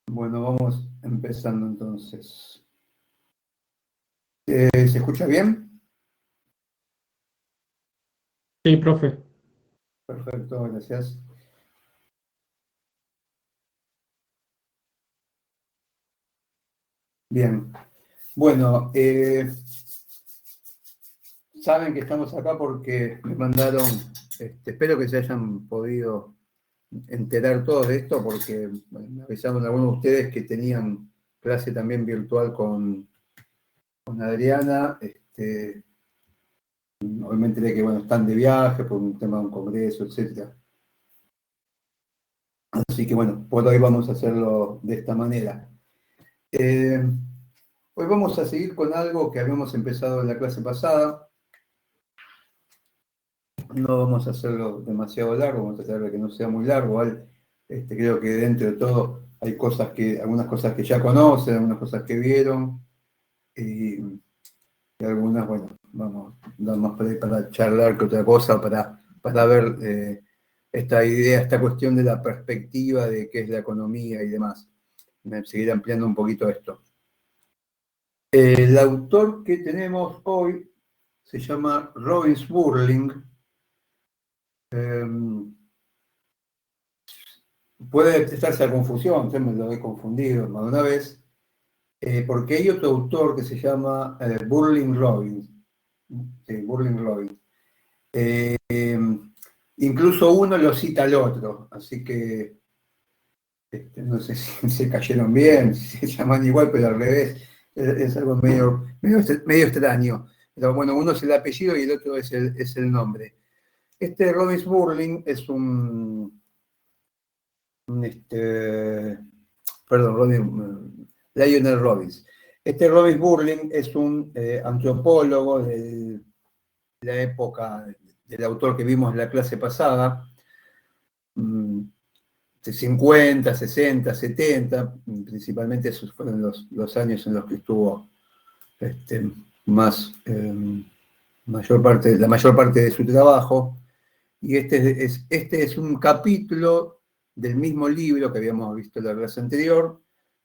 Bueno, vamos empezando entonces. ¿Se escucha bien? Sí, profe. Perfecto, gracias. Bien. Bueno, saben que estamos acá porque me mandaron, espero que se hayan podido enterar todos de esto, porque me avisaron algunos de ustedes que tenían clase también virtual con Adriana. Hoy me enteré que bueno, están de viaje por un tema de un congreso, etc. Así que bueno, por hoy vamos a hacerlo de esta manera. Hoy vamos a seguir con algo que habíamos empezado en la clase pasada. No vamos a hacerlo demasiado largo, vamos a tratar de que no sea muy largo. ¿Vale? Creo que dentro de todo hay algunas cosas que ya conocen, algunas cosas que vieron, y algunas, bueno, vamos a más para charlar que otra cosa, para ver esta idea, esta cuestión de la perspectiva de qué es la economía y demás. Seguir ampliando un poquito esto. El autor que tenemos hoy se llama Robin Sburling. Puede estarse a confusión, yo me lo he confundido más de una vez, porque hay otro autor que se llama Burling Robbins. Sí, Burling Robbins. Incluso uno lo cita al otro, así que no sé si se cayeron bien, si se llaman igual, pero al revés. Es algo medio extraño. Pero bueno, uno es el apellido y el otro es el nombre. Robin Sburling es Lionel Robbins. Robin Sburling es un antropólogo de la época del autor que vimos en la clase pasada, de 50, 60, 70, principalmente esos fueron los años en los que estuvo la mayor parte de su trabajo. Y este es un capítulo del mismo libro que habíamos visto en la clase anterior,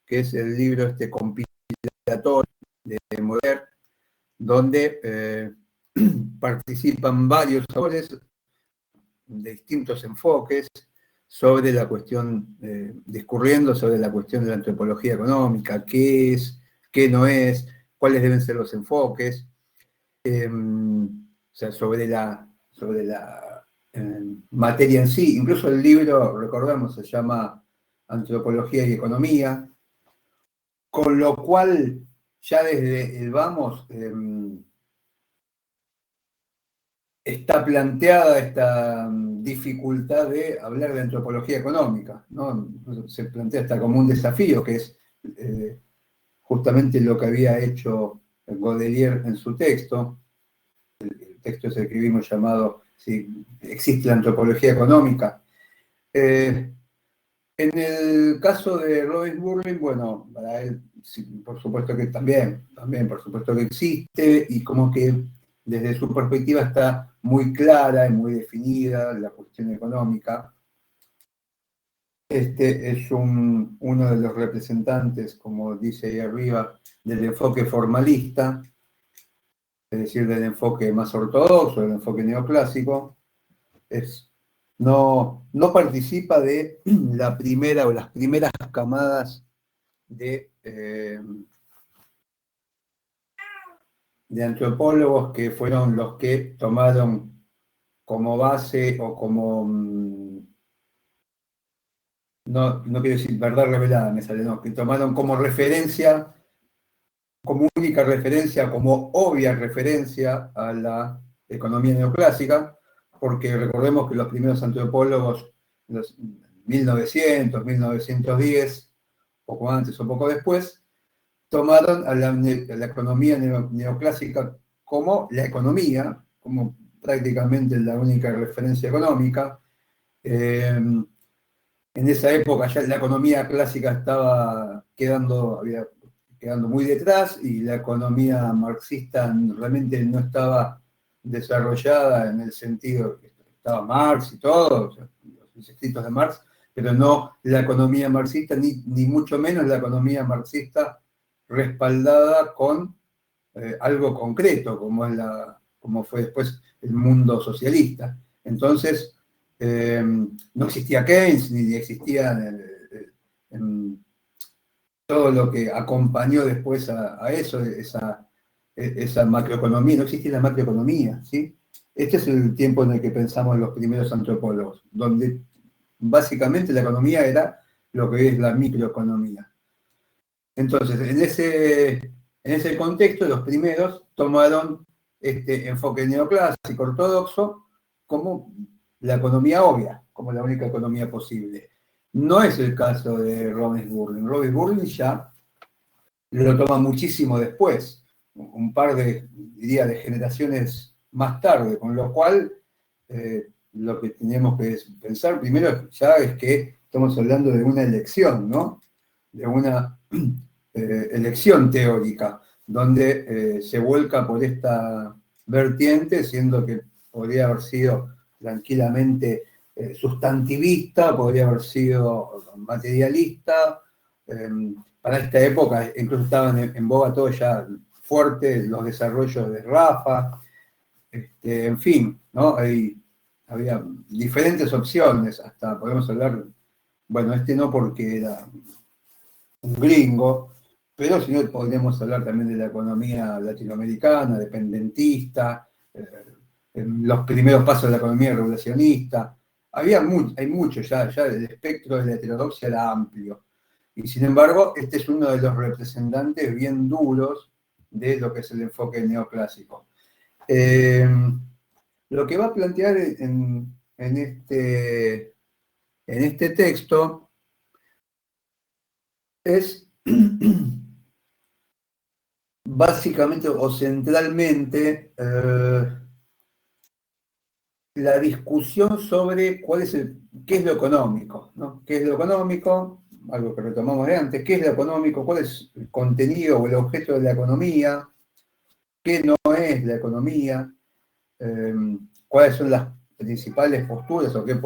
que es el libro compilatorio de Moder, donde participan varios autores de distintos enfoques sobre la cuestión, discurriendo sobre la cuestión de la antropología económica, qué es, qué no es, cuáles deben ser los enfoques, o sea, sobre la materia en sí. Incluso el libro, recordemos, se llama Antropología y Economía, con lo cual ya desde el vamos está planteada esta dificultad de hablar de antropología económica, ¿no? Se plantea hasta como un desafío, que es justamente lo que había hecho Godelier en su texto. El texto ese que escribimos llamado si existe la antropología económica. En el caso de Robin Sburling, bueno, para él, sí, por supuesto que también, por supuesto que existe, y como que desde su perspectiva está muy clara y muy definida la cuestión económica. Este es uno de los representantes, como dice ahí arriba, del enfoque formalista, es decir, del enfoque más ortodoxo, del enfoque neoclásico. No participa de la primera o las primeras camadas de antropólogos que fueron los que tomaron como base o como, no quiero decir verdad revelada, me sale, no, que tomaron como referencia, como única referencia, como obvia referencia a la economía neoclásica, porque recordemos que los primeros antropólogos, los 1900, 1910, poco antes o poco después, tomaron a la economía neoclásica como la economía, como prácticamente la única referencia económica. En esa época ya la economía clásica estaba quedando muy detrás, y la economía marxista realmente no estaba desarrollada en el sentido que estaba Marx y todo. O sea, los escritos de Marx, pero no la economía marxista, ni mucho menos la economía marxista respaldada con algo concreto, como fue después el mundo socialista. Entonces, no existía Keynes, ni existía en todo lo que acompañó después a eso, esa macroeconomía, no existía la macroeconomía, ¿sí? Este es el tiempo en el que pensamos los primeros antropólogos, donde básicamente la economía era lo que es la microeconomía. Entonces, en ese contexto, los primeros tomaron este enfoque neoclásico ortodoxo como la economía obvia, como la única economía posible. No es el caso de Robert Burling. Robert Burling ya lo toma muchísimo después, un par diría, de generaciones más tarde, con lo cual lo que tenemos que pensar primero ya es que estamos hablando de una elección, ¿no? De una elección teórica, donde se vuelca por esta vertiente, siendo que podría haber sido tranquilamente sustantivista, podría haber sido materialista. Para esta época incluso estaban en boga todo ya fuerte, los desarrollos de Rafa, en fin, ¿no? Había diferentes opciones, hasta podemos hablar, bueno, no porque era un gringo, pero si no podríamos hablar también de la economía latinoamericana, dependentista, en los primeros pasos de la economía regulacionista. Hay mucho, ya el espectro de la heterodoxia era amplio. Y sin embargo, este es uno de los representantes bien duros de lo que es el enfoque neoclásico. Lo que va a plantear en este texto es básicamente o centralmente la discusión sobre qué es lo económico, ¿no? ¿Qué es lo económico? Algo que retomamos de antes. ¿Qué es lo económico? ¿Cuál es el contenido o el objeto de la economía? ¿Qué no es la economía? ¿Cuáles son las principales posturas o qué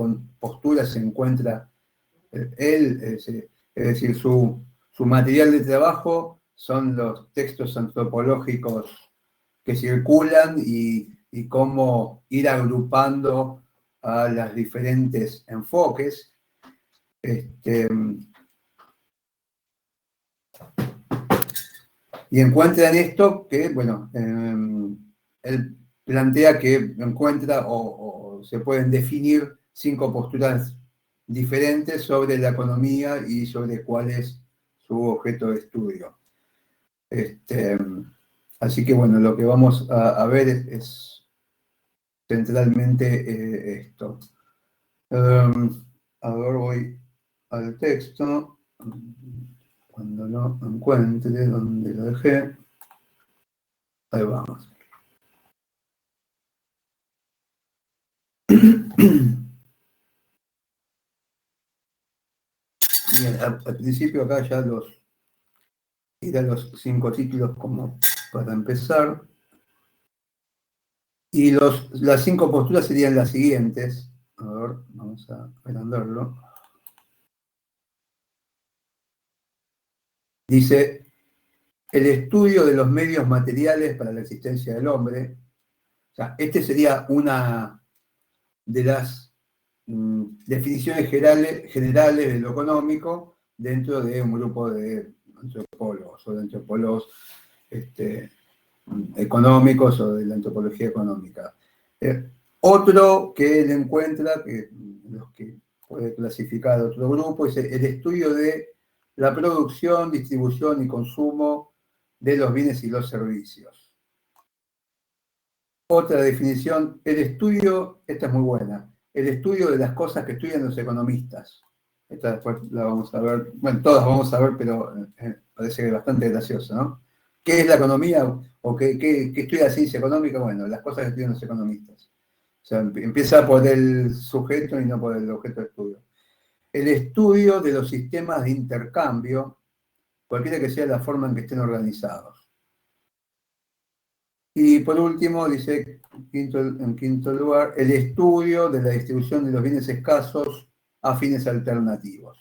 posturas se encuentra él? Es decir, su material de trabajo son los textos antropológicos que circulan y cómo ir agrupando a los diferentes enfoques. Y encuentran esto que, bueno, él plantea que encuentra o se pueden definir 5 posturas diferentes sobre la economía y sobre cuál es su objeto de estudio. Así que, bueno, lo que vamos a ver es centralmente esto. Ahora voy al texto. Cuando lo encuentre donde lo dejé. Ahí vamos. Bien, al principio acá ya iré los 5 títulos como para empezar. Y las 5 posturas serían las siguientes. A ver, vamos a agrandarlo. Dice, el estudio de los medios materiales para la existencia del hombre. O sea, este sería una de las definiciones generales de lo económico dentro de un grupo de antropólogos o de antropólogos económicos o de la antropología económica. Otro que él encuentra, que los que puede clasificar otro grupo, es el estudio de la producción, distribución y consumo de los bienes y los servicios. Otra definición, el estudio, esta es muy buena, el estudio de las cosas que estudian los economistas. Esta después la vamos a ver, bueno, todas vamos a ver, pero parece que es bastante gracioso, ¿no? ¿Qué es la economía o qué estudia la ciencia económica? Bueno, las cosas que estudian los economistas. O sea, empieza por el sujeto y no por el objeto de estudio. El estudio de los sistemas de intercambio, cualquiera que sea la forma en que estén organizados. Y por último, dice en quinto lugar, el estudio de la distribución de los bienes escasos a fines alternativos.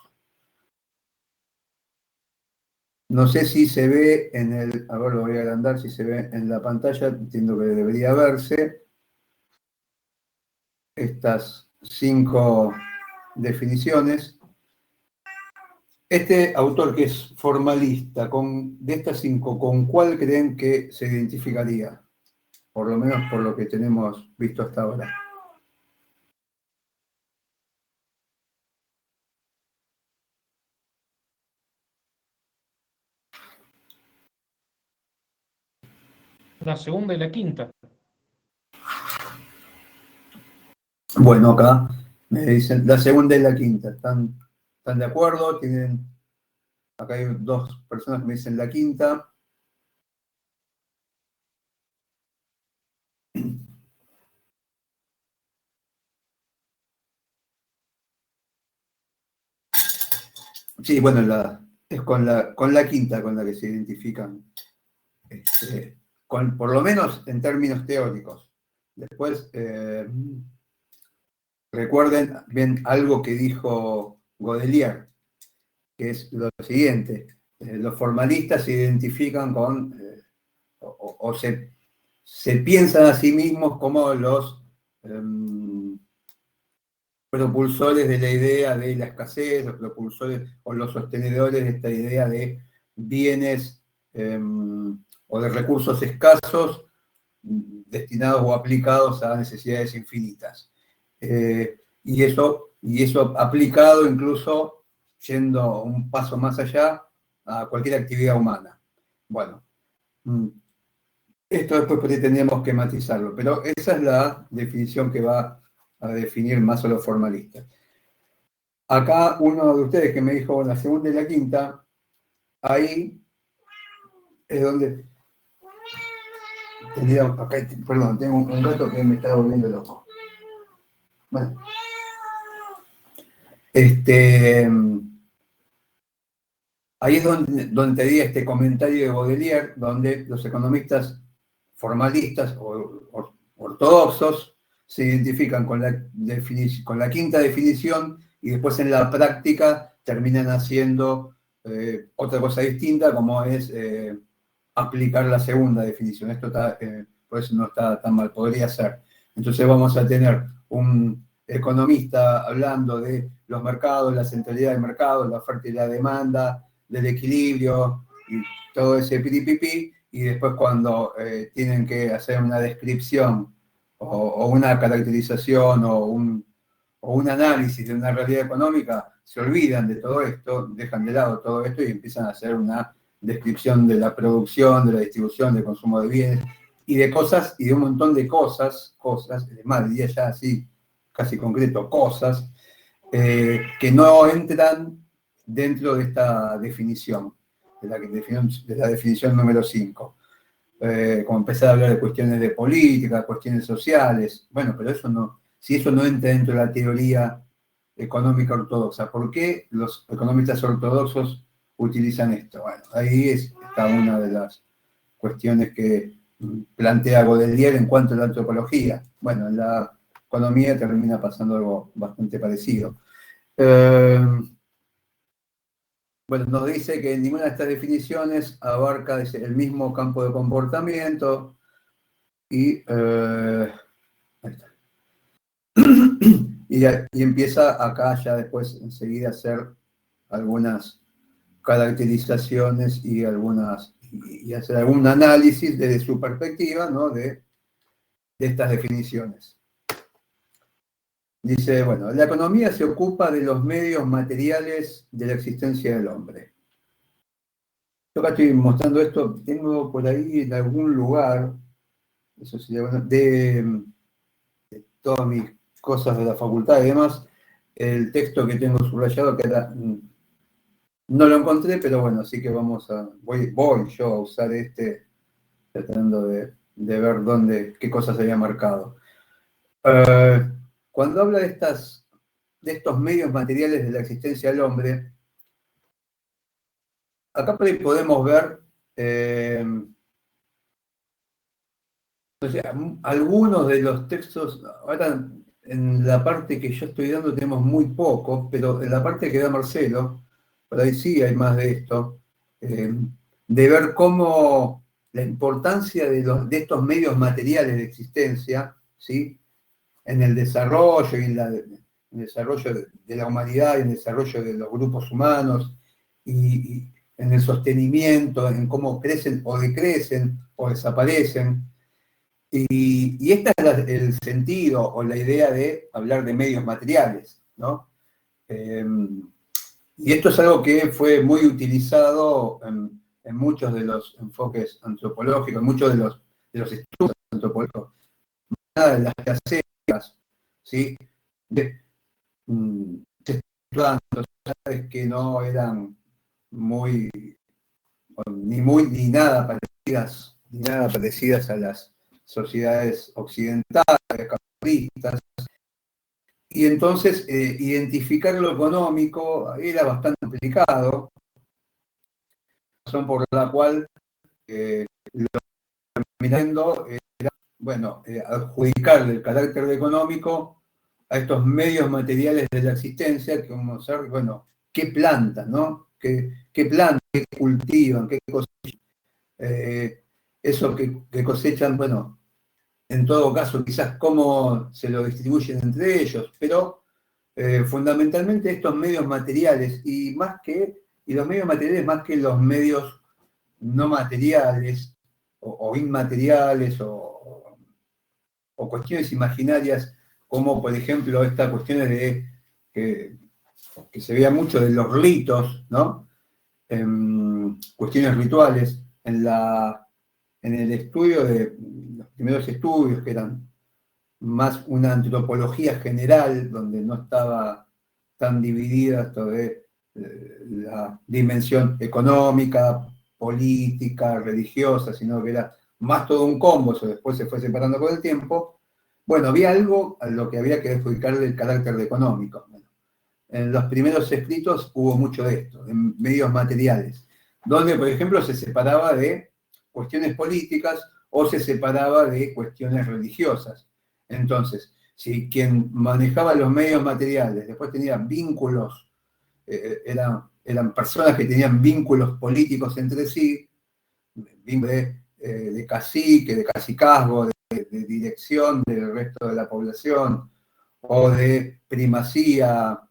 No sé si se ve en el, a ver, lo voy a agrandar, si se ve en la pantalla, entiendo que debería verse estas 5 definiciones. Este autor que es formalista, de estas 5, ¿con cuál creen que se identificaría? Por lo menos por lo que tenemos visto hasta ahora. La segunda y la quinta. Bueno, acá me dicen la segunda y la quinta. ¿Están de acuerdo? Acá hay 2 personas que me dicen la quinta. Sí, bueno, es con la quinta con la que se identifican, por lo menos en términos teóricos. Después, recuerden bien algo que dijo Godelier, que es lo siguiente: los formalistas se identifican con, o se piensan a sí mismos como los propulsores de la idea de la escasez, los propulsores o los sostenedores de esta idea de bienes o de recursos escasos destinados o aplicados a necesidades infinitas. Y eso aplicado incluso yendo un paso más allá a cualquier actividad humana. Bueno, esto después tendríamos que matizarlo, pero esa es la definición que va a definir más a los formalistas. Acá uno de ustedes que me dijo, bueno, la segunda y la quinta, ahí es donde perdón, tengo un gato que me está volviendo loco. Bueno, ahí es donde te di este comentario de Baudelaire, donde los economistas formalistas o ortodoxos se identifican con la quinta definición y después en la práctica terminan haciendo otra cosa distinta, como es aplicar la segunda definición. Esto por eso no está tan mal, podría ser. Entonces vamos a tener un economista hablando de los mercados, la centralidad del mercado, la oferta y la demanda, del equilibrio y todo ese piripipi, y después cuando tienen que hacer una descripción o una caracterización o un análisis de una realidad económica, se olvidan de todo esto, dejan de lado todo esto y empiezan a hacer una descripción de la producción, de la distribución, del consumo de bienes y de cosas, y de un montón de cosas, es más, diría ya así, casi concreto, cosas, que no entran dentro de esta definición, de la definición número 5. Como empezar a hablar de cuestiones de política, cuestiones sociales, bueno, pero si eso no entra dentro de la teoría económica ortodoxa, ¿por qué los economistas ortodoxos utilizan esto? Bueno, ahí está una de las cuestiones que plantea Godelier en cuanto a la antropología. Bueno, en la economía termina pasando algo bastante parecido. Bueno, nos dice que ninguna de estas definiciones abarca el mismo campo de comportamiento y, ahí está. Y empieza acá ya después enseguida a hacer algunas caracterizaciones y hacer algún análisis desde su perspectiva, ¿no? de estas definiciones. Dice, bueno, la economía se ocupa de los medios materiales de la existencia del hombre. Yo acá estoy mostrando esto, tengo por ahí en algún lugar, eso sería bueno, de todas mis cosas de la facultad y demás, el texto que tengo subrayado, que no lo encontré, pero bueno, así que voy yo a usar tratando de ver qué cosas había marcado. Cuando habla de estos medios materiales de la existencia del hombre, acá podemos ver algunos de los textos. Ahora en la parte que yo estoy dando tenemos muy poco, pero en la parte que da Marcelo, por ahí sí hay más de esto, de ver cómo la importancia de estos medios materiales de existencia, ¿sí? En el desarrollo y en el desarrollo de la humanidad, y en el desarrollo de los grupos humanos, y en el sostenimiento, en cómo crecen o decrecen o desaparecen. Y este es el sentido o la idea de hablar de medios materiales, ¿no? Y esto es algo que fue muy utilizado en muchos de los enfoques antropológicos, en muchos de los estudios antropológicos, una de las clases, ¿sí? Se estudiaban sociedades que no eran muy, ni nada parecidas a las sociedades occidentales, capitalistas, y entonces identificar lo económico era bastante complicado, razón por la cual lo mirando era, bueno, adjudicarle el carácter económico a estos medios materiales de la existencia, que vamos a ver, bueno, qué plantan, ¿no? ¿Qué plantan, qué cultivan, qué cosechan? Eso que cosechan, bueno, en todo caso, quizás cómo se lo distribuyen entre ellos, pero fundamentalmente estos medios materiales, y los medios materiales más que los medios no materiales, o inmateriales, o cuestiones imaginarias, como por ejemplo estas cuestiones que se veía mucho de los ritos, ¿no? Cuestiones rituales, en el estudio de los primeros estudios, que eran más una antropología general, donde no estaba tan dividida esto de la dimensión económica, política, religiosa, sino que era más todo un combo, eso después se fue separando con el tiempo. Bueno, había algo a lo que había que adjudicarle el carácter económico. Bueno, en los primeros escritos hubo mucho de esto, en medios materiales, donde, por ejemplo, se separaba de cuestiones políticas o se separaba de cuestiones religiosas. Entonces, si quien manejaba los medios materiales después tenía vínculos, eran personas que tenían vínculos políticos entre sí, de cacique, de cacicazgo, de dirección del resto de la población, o de primacía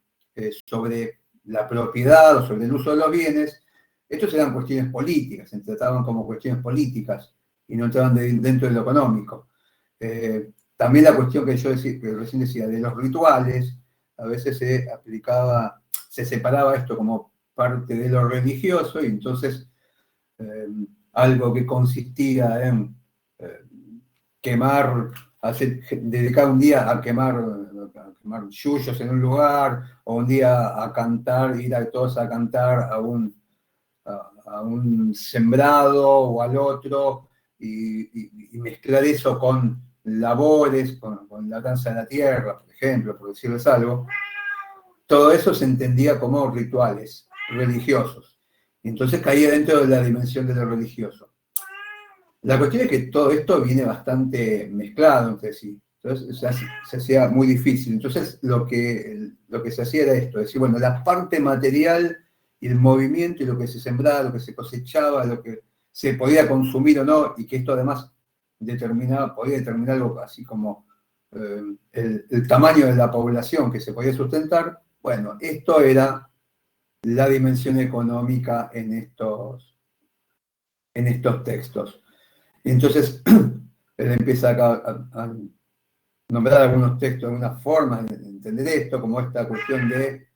sobre la propiedad o sobre el uso de los bienes, estos eran cuestiones políticas, se trataban como cuestiones políticas y no entraban dentro de lo económico. También la cuestión que que recién decía, de los rituales, a veces se separaba esto como parte de lo religioso, y entonces algo que consistía en dedicar un día a quemar yuyos en un lugar, o un día a cantar, ir a todos a cantar a un sembrado o al otro, y mezclar eso con labores, con la danza de la tierra, por ejemplo, por decirles algo. Todo eso se entendía como rituales religiosos. Entonces caía dentro de la dimensión de lo religioso. La cuestión es que todo esto viene bastante mezclado entre sí. Entonces se hacía muy difícil. Entonces lo que se hacía era esto, es decir, bueno, la parte material y el movimiento y lo que se sembraba, lo que se cosechaba, lo que se podía consumir o no, y que esto además podía determinar algo así como el tamaño de la población que se podía sustentar. Bueno, esto era la dimensión económica en estos textos. Y entonces él empieza a nombrar algunos textos, algunas formas de entender esto, como esta cuestión de,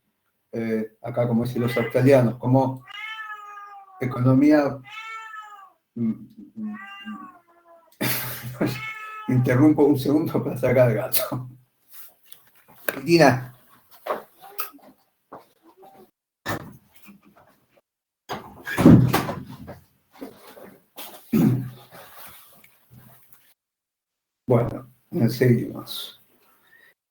acá como dicen los australianos, como economía... Interrumpo un segundo para sacar al gato. Cristina. Bueno, seguimos.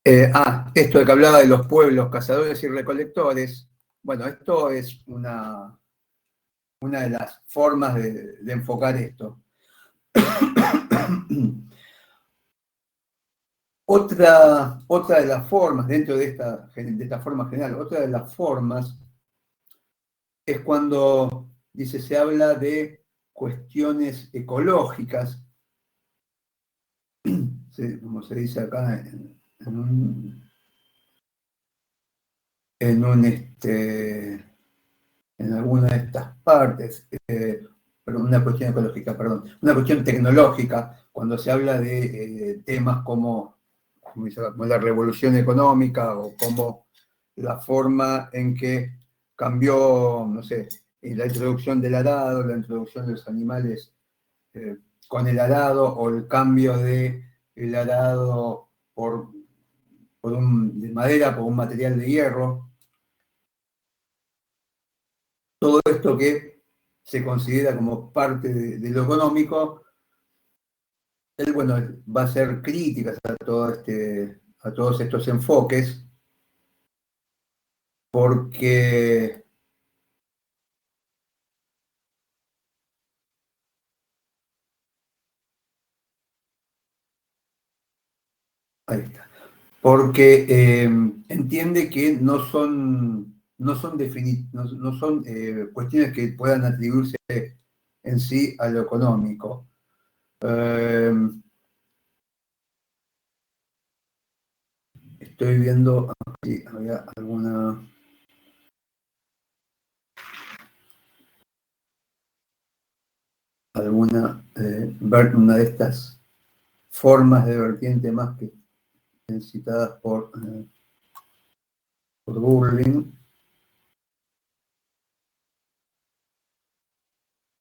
Esto de que hablaba de los pueblos cazadores y recolectores, bueno, esto es una de las formas de enfocar esto. Otra de las formas, dentro de esta forma general, otra de las formas es cuando, dice, se habla de cuestiones ecológicas, como se dice acá en alguna de estas partes, una cuestión ecológica, perdón, una cuestión tecnológica, cuando se habla de temas como la revolución económica o como la forma en que cambió, no sé, la introducción del arado, la introducción de los animales con el arado o el cambio del arado de madera por un material de hierro. Todo esto que se considera como parte de lo económico, él, bueno, va a hacer críticas a todos estos enfoques, porque ahí está, porque entiende que no son cuestiones que puedan atribuirse en sí a lo económico. Estoy viendo si había una de estas formas de vertiente más que citadas por Burling.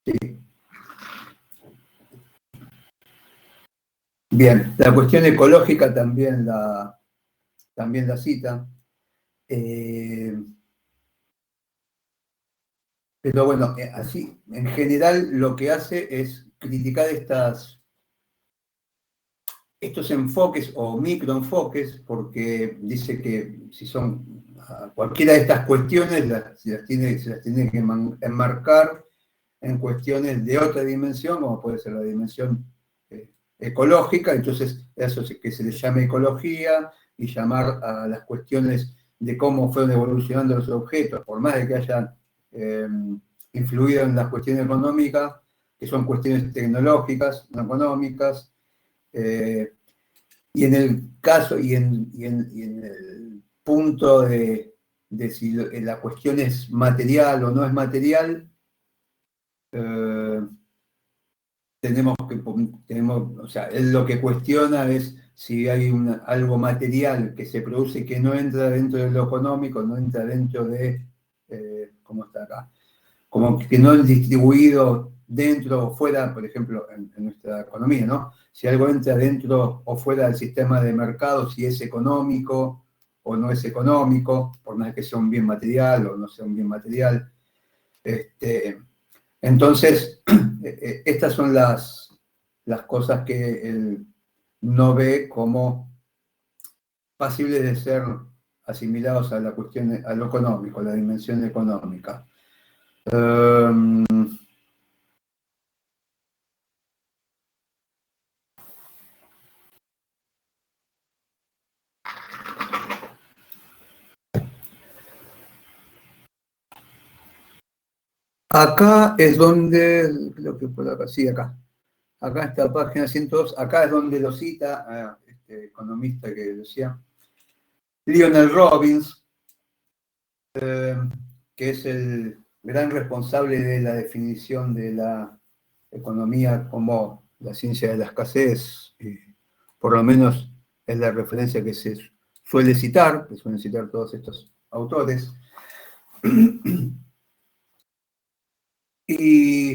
Sí. Bien, la cuestión ecológica también la cita. Pero bueno, así, en general lo que hace es criticar estos enfoques o microenfoques, porque dice que si son cualquiera de estas cuestiones se las tiene que enmarcar en cuestiones de otra dimensión, como puede ser la dimensión ecológica, entonces eso es que se le llame ecología, y llamar a las cuestiones de cómo fueron evolucionando los objetos, por más de que hayan influido en las cuestiones económicas, que son cuestiones tecnológicas, no económicas, y en el caso y en el punto de si la cuestión es material o no es material, o sea, él lo que cuestiona es si hay algo material que se produce que no entra dentro de lo económico, no entra dentro de, ¿cómo está acá? Como que no es distribuido dentro o fuera, por ejemplo, en nuestra economía, ¿no? Si algo entra dentro o fuera del sistema de mercado, si es económico o no es económico, por más que sea un bien material o no sea un bien material. Entonces, estas son las cosas que él no ve como pasibles de ser asimilados a la cuestión, a lo económico, a la dimensión económica. Acá es donde, creo que por acá, sí, acá está página 102, acá es donde lo cita a este economista que decía, Lionel Robbins, que es el gran responsable de la definición de la economía como la ciencia de la escasez, por lo menos es la referencia que se suele citar, que suelen citar todos estos autores. Y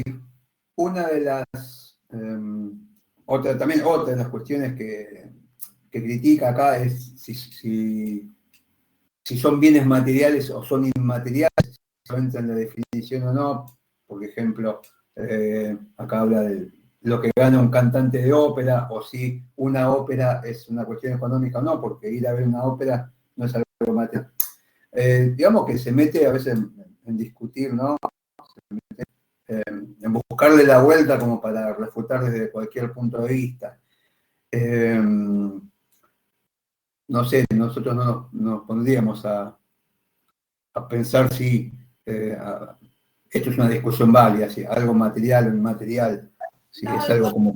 una de las, otra de las cuestiones que critica acá es si son bienes materiales o son inmateriales, si entra en la definición o no. Por ejemplo, acá habla de lo que gana un cantante de ópera, o si una ópera es una cuestión económica o no, porque ir a ver una ópera no es algo material. Digamos que se mete a veces en discutir, ¿no? En buscarle la vuelta como para refutar desde cualquier punto de vista. no sé, nosotros no nos pondríamos a pensar si esto es una discusión válida, si algo material o inmaterial, si es algo como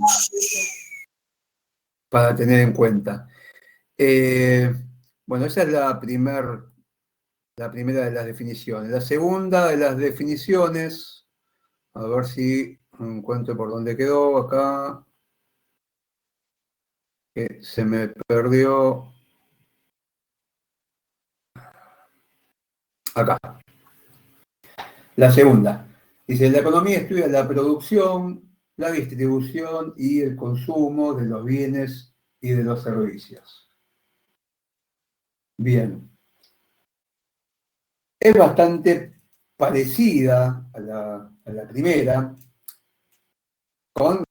para tener en cuenta. Bueno, esa es la primera de las definiciones. La segunda de las definiciones, a ver si encuentro por dónde quedó acá, que se me perdió. Acá. La segunda. Dice, la economía estudia la producción, la distribución y el consumo de los bienes y de los servicios. Bien. Es bastante parecida a la primera, con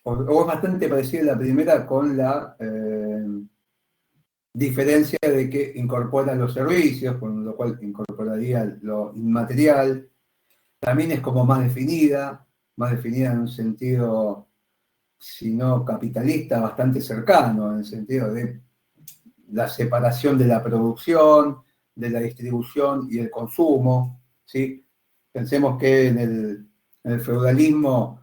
o es bastante parecida a la primera con la diferencia de que incorpora los servicios, con lo cual incorporaría lo inmaterial. También es como más definida en un sentido, si no capitalista, bastante cercano, en el sentido de la separación de la producción, de la distribución y el consumo, ¿sí? Pensemos que en el feudalismo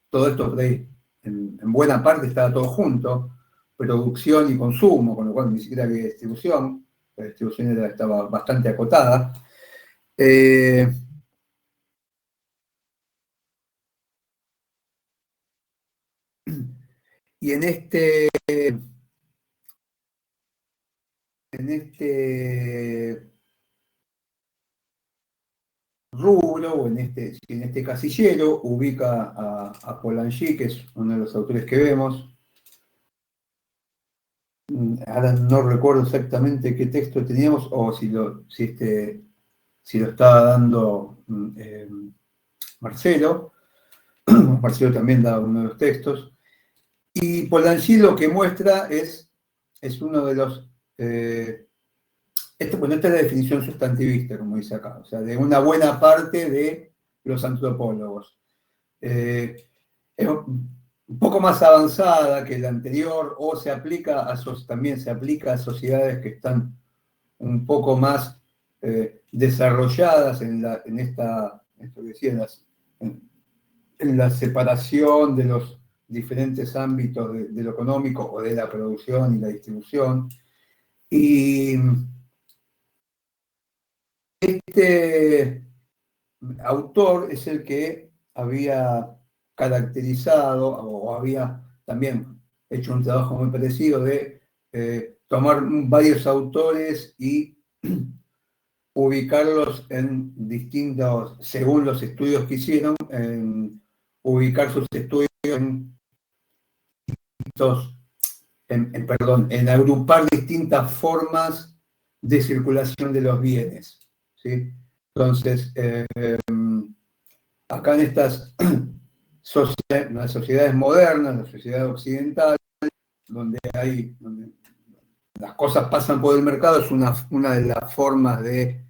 todo esto en buena parte estaba todo junto, producción y consumo, con lo cual ni siquiera había distribución, la distribución estaba bastante acotada. Y en este rubro, o en este casillero, ubica a Polanyi, que es uno de los autores que vemos. Ahora no recuerdo exactamente qué texto teníamos, o si lo estaba dando Marcelo. Marcelo también da uno de los textos. Y Polanyi lo que muestra es uno de los... esta es la definición sustantivista, como dice acá, o sea, de una buena parte de los antropólogos. Es un poco más avanzada que la anterior, o también se aplica a sociedades que están un poco más desarrolladas en la separación de los diferentes ámbitos de lo económico o de la producción y la distribución. Y este autor es el que había caracterizado o había también hecho un trabajo muy parecido de tomar varios autores y ubicarlos en distintos, según los estudios que hicieron, ubicar sus estudios en agrupar distintas formas de circulación de los bienes, ¿sí? Entonces, acá en estas las sociedades modernas, la sociedad occidental, donde las cosas pasan por el mercado, es una de las formas de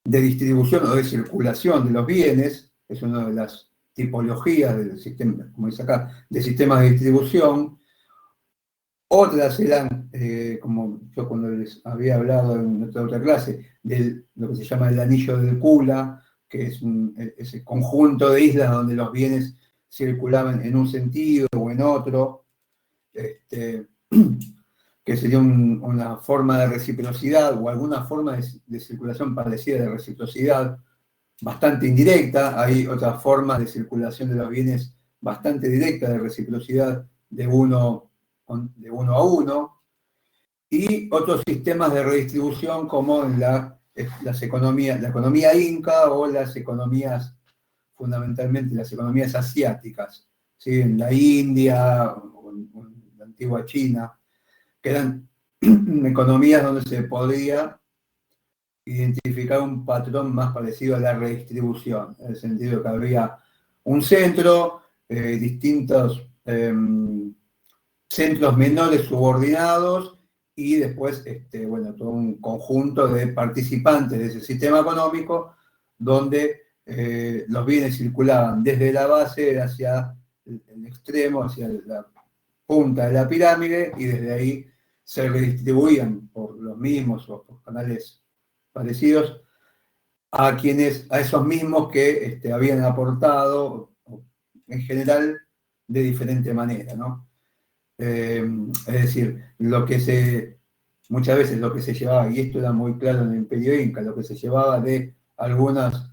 distribución o de circulación de los bienes, es una de las tipologías del sistema, como dice acá, de sistemas de distribución. Otras eran, como yo cuando les había hablado en nuestra otra clase, de lo que se llama el anillo del Kula, que es ese conjunto de islas donde los bienes circulaban en un sentido o en otro, que sería una forma de reciprocidad o alguna forma de circulación parecida de reciprocidad, bastante indirecta. Hay otras formas de circulación de los bienes bastante directas de reciprocidad de uno a uno, y otros sistemas de redistribución como en la economía inca o fundamentalmente las economías asiáticas, ¿sí? En la India o en la antigua China, que eran economías donde se podía identificar un patrón más parecido a la redistribución, en el sentido que había un centro, distintos centros menores subordinados y después todo un conjunto de participantes de ese sistema económico donde los bienes circulaban desde la base hacia el extremo, hacia punta de la pirámide y desde ahí se redistribuían por los mismos o por canales parecidos a esos mismos que habían aportado en general de diferente manera, ¿no? Es decir, muchas veces lo que se llevaba, y esto era muy claro en el Imperio Inca, lo que se llevaba de algunos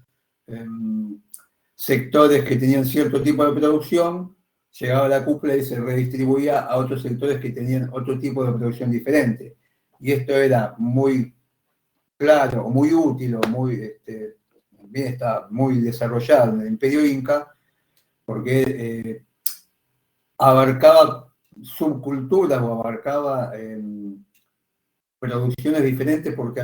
sectores que tenían cierto tipo de producción, llegaba a la cúpula y se redistribuía a otros sectores que tenían otro tipo de producción diferente. Y esto era muy claro, muy útil, también está muy desarrollado en el Imperio Inca, porque abarcaba subculturas o abarcaba producciones diferentes porque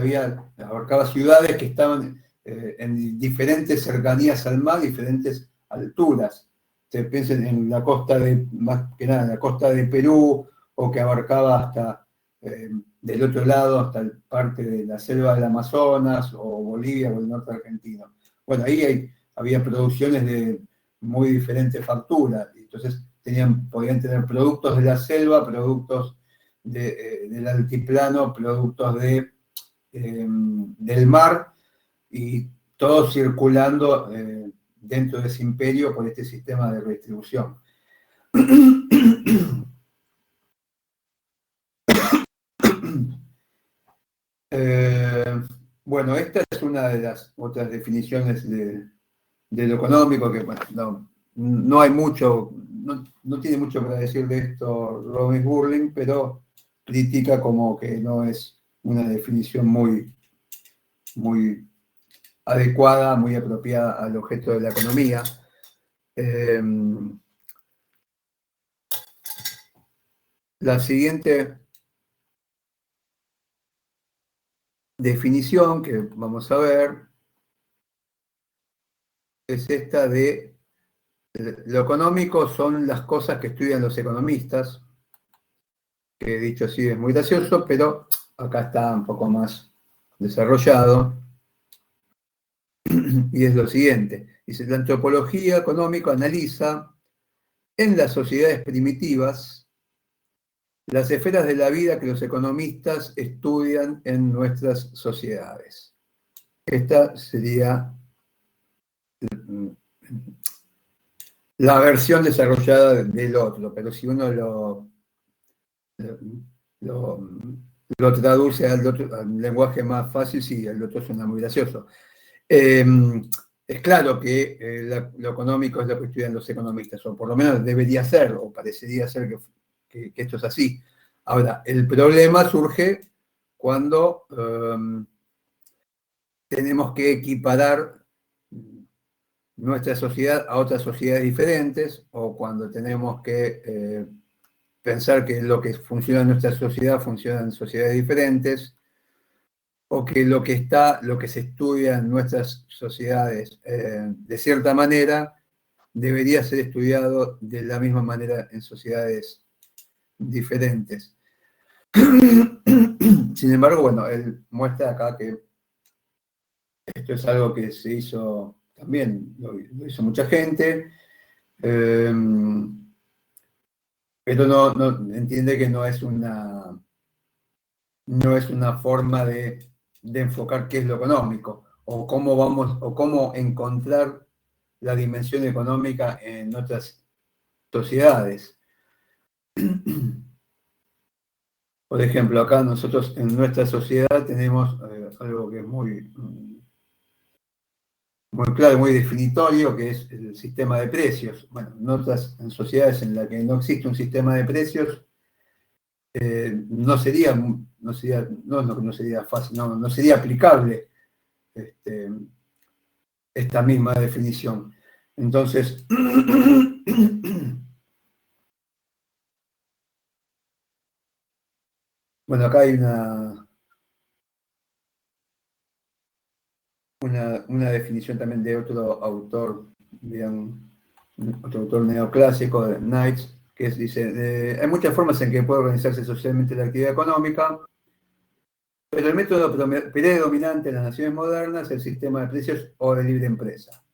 abarcaba ciudades que estaban en diferentes cercanías al mar, diferentes alturas. Se piensen en la costa más que nada, en la costa de Perú, o que abarcaba hasta del otro lado, hasta parte de la selva del Amazonas, o Bolivia, o el norte argentino. Bueno, ahí había producciones de muy diferentes facturas, entonces podían tener productos de la selva, productos del altiplano, productos del mar, y todo circulando dentro de ese imperio por este sistema de redistribución. Bueno, esta es una de las otras definiciones de lo económico, que bueno, no hay mucho, no tiene mucho para decir de esto Robin Burling, pero critica como que no es una definición muy adecuada, muy apropiada al objeto de la economía. La siguiente definición que vamos a ver es esta de lo económico son las cosas que estudian los economistas, que dicho así es muy gracioso, pero acá está un poco más desarrollado. Y es lo siguiente. Dice, la antropología económica analiza en las sociedades primitivas las esferas de la vida que los economistas estudian en nuestras sociedades. Esta sería la versión desarrollada del otro, pero si uno lo traduce al lenguaje más fácil, sí, el otro suena muy gracioso. Es claro que lo económico es lo que estudian los economistas, o por lo menos debería ser, o parecería ser que esto es así. Ahora, el problema surge cuando tenemos que equiparar nuestra sociedad a otras sociedades diferentes, o cuando tenemos que pensar que lo que funciona en nuestra sociedad funciona en sociedades diferentes, o que lo que se estudia en nuestras sociedades de cierta manera debería ser estudiado de la misma manera en sociedades diferentes. Sin embargo, bueno, él muestra acá que esto es algo que se hizo también, lo hizo mucha gente, pero no entiende que no es una forma de enfocar qué es lo económico, o cómo encontrar la dimensión económica en otras sociedades. Por ejemplo, acá nosotros en nuestra sociedad tenemos algo que es muy claro, muy definitorio, que es el sistema de precios. Bueno, en sociedades en las que no existe un sistema de precios, no sería fácil, no sería aplicable esta misma definición. Entonces, bueno, acá hay una definición también de otro autor, otro autor neoclásico, de Knights, que dice, hay muchas formas en que puede organizarse socialmente la actividad económica, pero el método predominante en las naciones modernas es el sistema de precios o de libre empresa.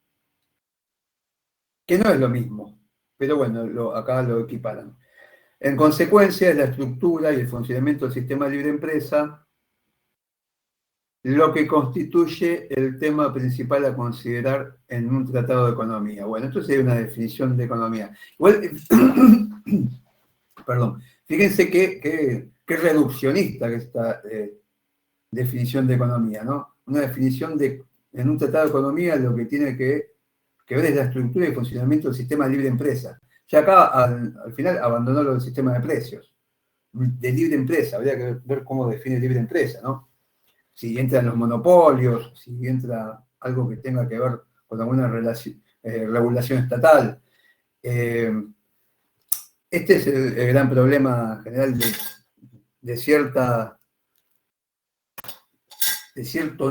Que no es lo mismo, pero bueno, acá lo equiparan. En consecuencia, es la estructura y el funcionamiento del sistema de libre empresa lo que constituye el tema principal a considerar en un tratado de economía. Bueno, esto sería una definición de economía. Igual, perdón, fíjense qué reduccionista que esta definición de economía, ¿no? Una definición en un tratado de economía lo que tiene que ver es la estructura y funcionamiento del sistema de libre empresa. Ya acá, al final, abandonó lo del sistema de precios, de libre empresa. Habría que ver cómo define libre empresa, ¿no? Si entran los monopolios, si entra algo que tenga que ver con alguna regulación estatal. Este es el gran problema general de cierto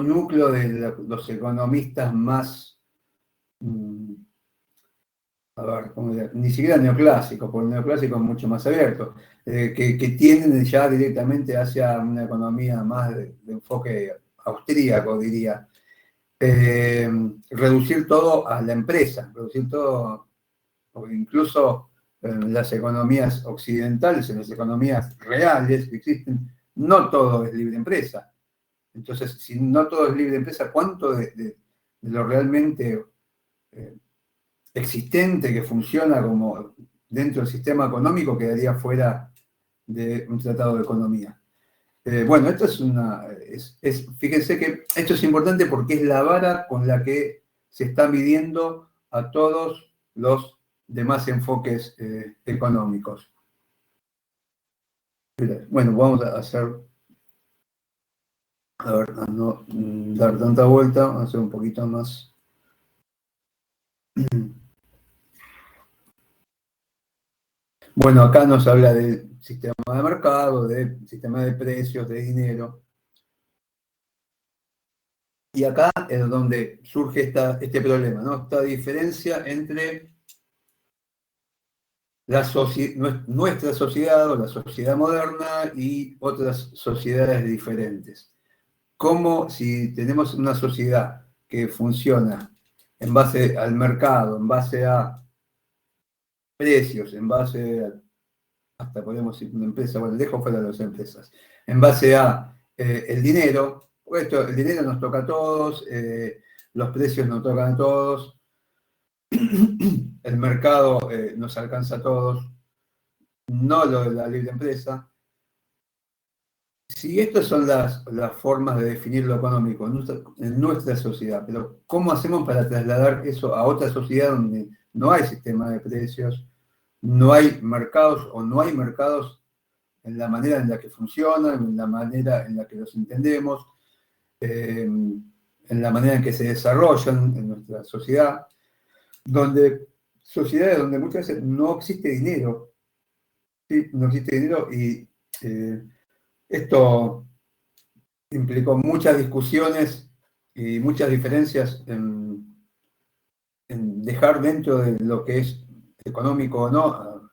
núcleo de los economistas más, a ver, ni siquiera neoclásicos, porque el neoclásico es mucho más abierto, que tienden ya directamente hacia una economía más de enfoque austríaco, diría. Reducir todo a la empresa, reducir todo, o incluso en las economías occidentales, en las economías reales que existen, no todo es libre empresa. Entonces, si no todo es libre empresa, ¿cuánto de lo realmente existente que funciona como dentro del sistema económico quedaría fuera de un tratado de economía? Bueno, esto fíjense que esto es importante porque es la vara con la que se está midiendo a todos los demás enfoques económicos. Bueno, vamos a hacer, a ver, a no dar tanta vuelta, vamos a hacer un poquito más. Bueno, acá nos habla del sistema de mercado, del sistema de precios, de dinero. Y acá es donde surge este problema, ¿no? Esta diferencia entre nuestra sociedad o la sociedad moderna y otras sociedades diferentes. Como si tenemos una sociedad que funciona en base al mercado, en base a precios, en base a, hasta podemos decir una empresa, bueno, dejo fuera de las empresas, en base a el dinero, el dinero nos toca a todos, los precios nos tocan a todos, el mercado nos alcanza a todos, no lo de la libre empresa. Si estas son las formas de definir lo económico en nuestra sociedad, pero ¿cómo hacemos para trasladar eso a otra sociedad donde no hay sistema de precios, no hay mercados o no hay mercados en la manera en la que funcionan, en la manera en la que los entendemos, en la manera en que se desarrollan en nuestra sociedad, sociedades donde muchas veces no existe dinero, ¿sí? No existe dinero y esto implicó muchas discusiones y muchas diferencias en dejar dentro de lo que es económico o no,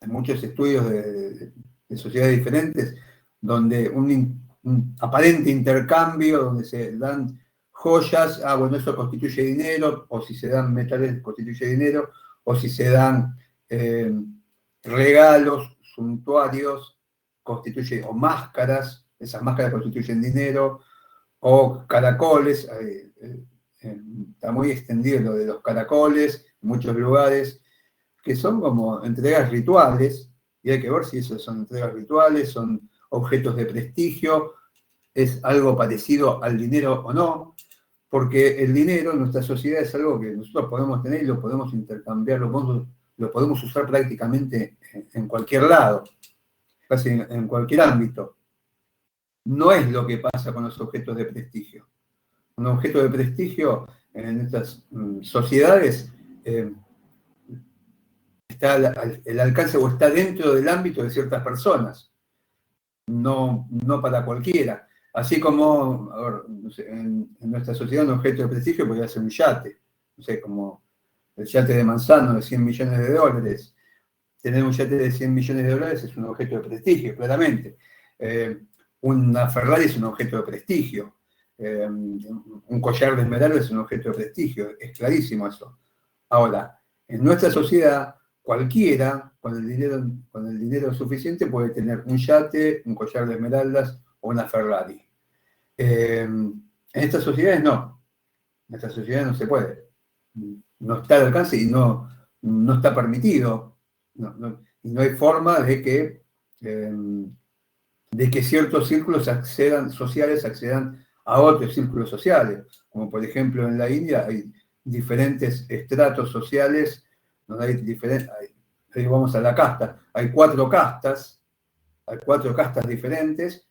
en muchos estudios de sociedades diferentes, donde un aparente intercambio, donde se dan joyas, bueno, eso constituye dinero, o si se dan metales constituye dinero, o si se dan regalos suntuarios, constituye, o máscaras, esas máscaras constituyen dinero, o caracoles, está muy extendido lo de los caracoles en muchos lugares, que son como entregas rituales, y hay que ver si eso son entregas rituales, son objetos de prestigio, es algo parecido al dinero o no, porque el dinero en nuestra sociedad es algo que nosotros podemos tener y lo podemos intercambiar, lo podemos usar prácticamente en cualquier lado, casi en cualquier ámbito. No es lo que pasa con los objetos de prestigio. Un objeto de prestigio en estas sociedades está el alcance o está dentro del ámbito de ciertas personas, no para cualquiera. Así como, a ver, no sé, en nuestra sociedad un objeto de prestigio podría ser un yate, no sé, como el yate de Manzano de 100 millones de dólares. Tener un yate de 100 millones de dólares es un objeto de prestigio, claramente. Una Ferrari es un objeto de prestigio. Un collar de esmeralda es un objeto de prestigio, es clarísimo eso. Ahora, en nuestra sociedad, cualquiera con el dinero suficiente puede tener un yate, un collar de esmeraldas o una Ferrari. En estas sociedades no. En estas sociedades no se puede. No está al alcance y no está permitido. Y no hay forma de que ciertos círculos sociales accedan a otros círculos sociales. Como por ejemplo en la India hay diferentes estratos sociales, donde ahí vamos a la casta. Hay 4 castas diferentes,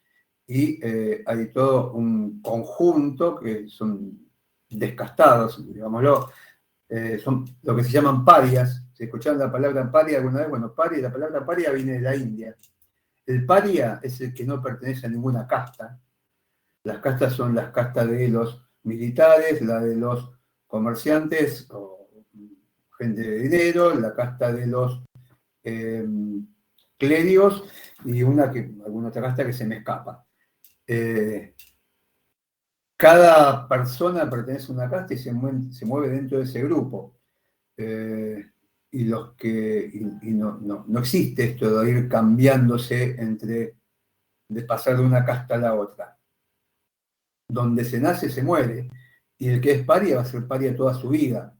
y hay todo un conjunto que son descastados, digámoslo, son lo que se llaman parias. ¿Se escucharon la palabra paria alguna vez? Bueno, la palabra paria viene de la India. El paria es el que no pertenece a ninguna casta. Las castas son las castas de los militares, la de los comerciantes o gente de dinero, la casta de los clérigos y alguna otra casta que se me escapa. Cada persona pertenece a una casta y se mueve dentro de ese grupo. Y no existe esto de ir cambiándose de pasar de una casta a la otra. Donde se nace, se muere. Y el que es paria va a ser paria toda su vida.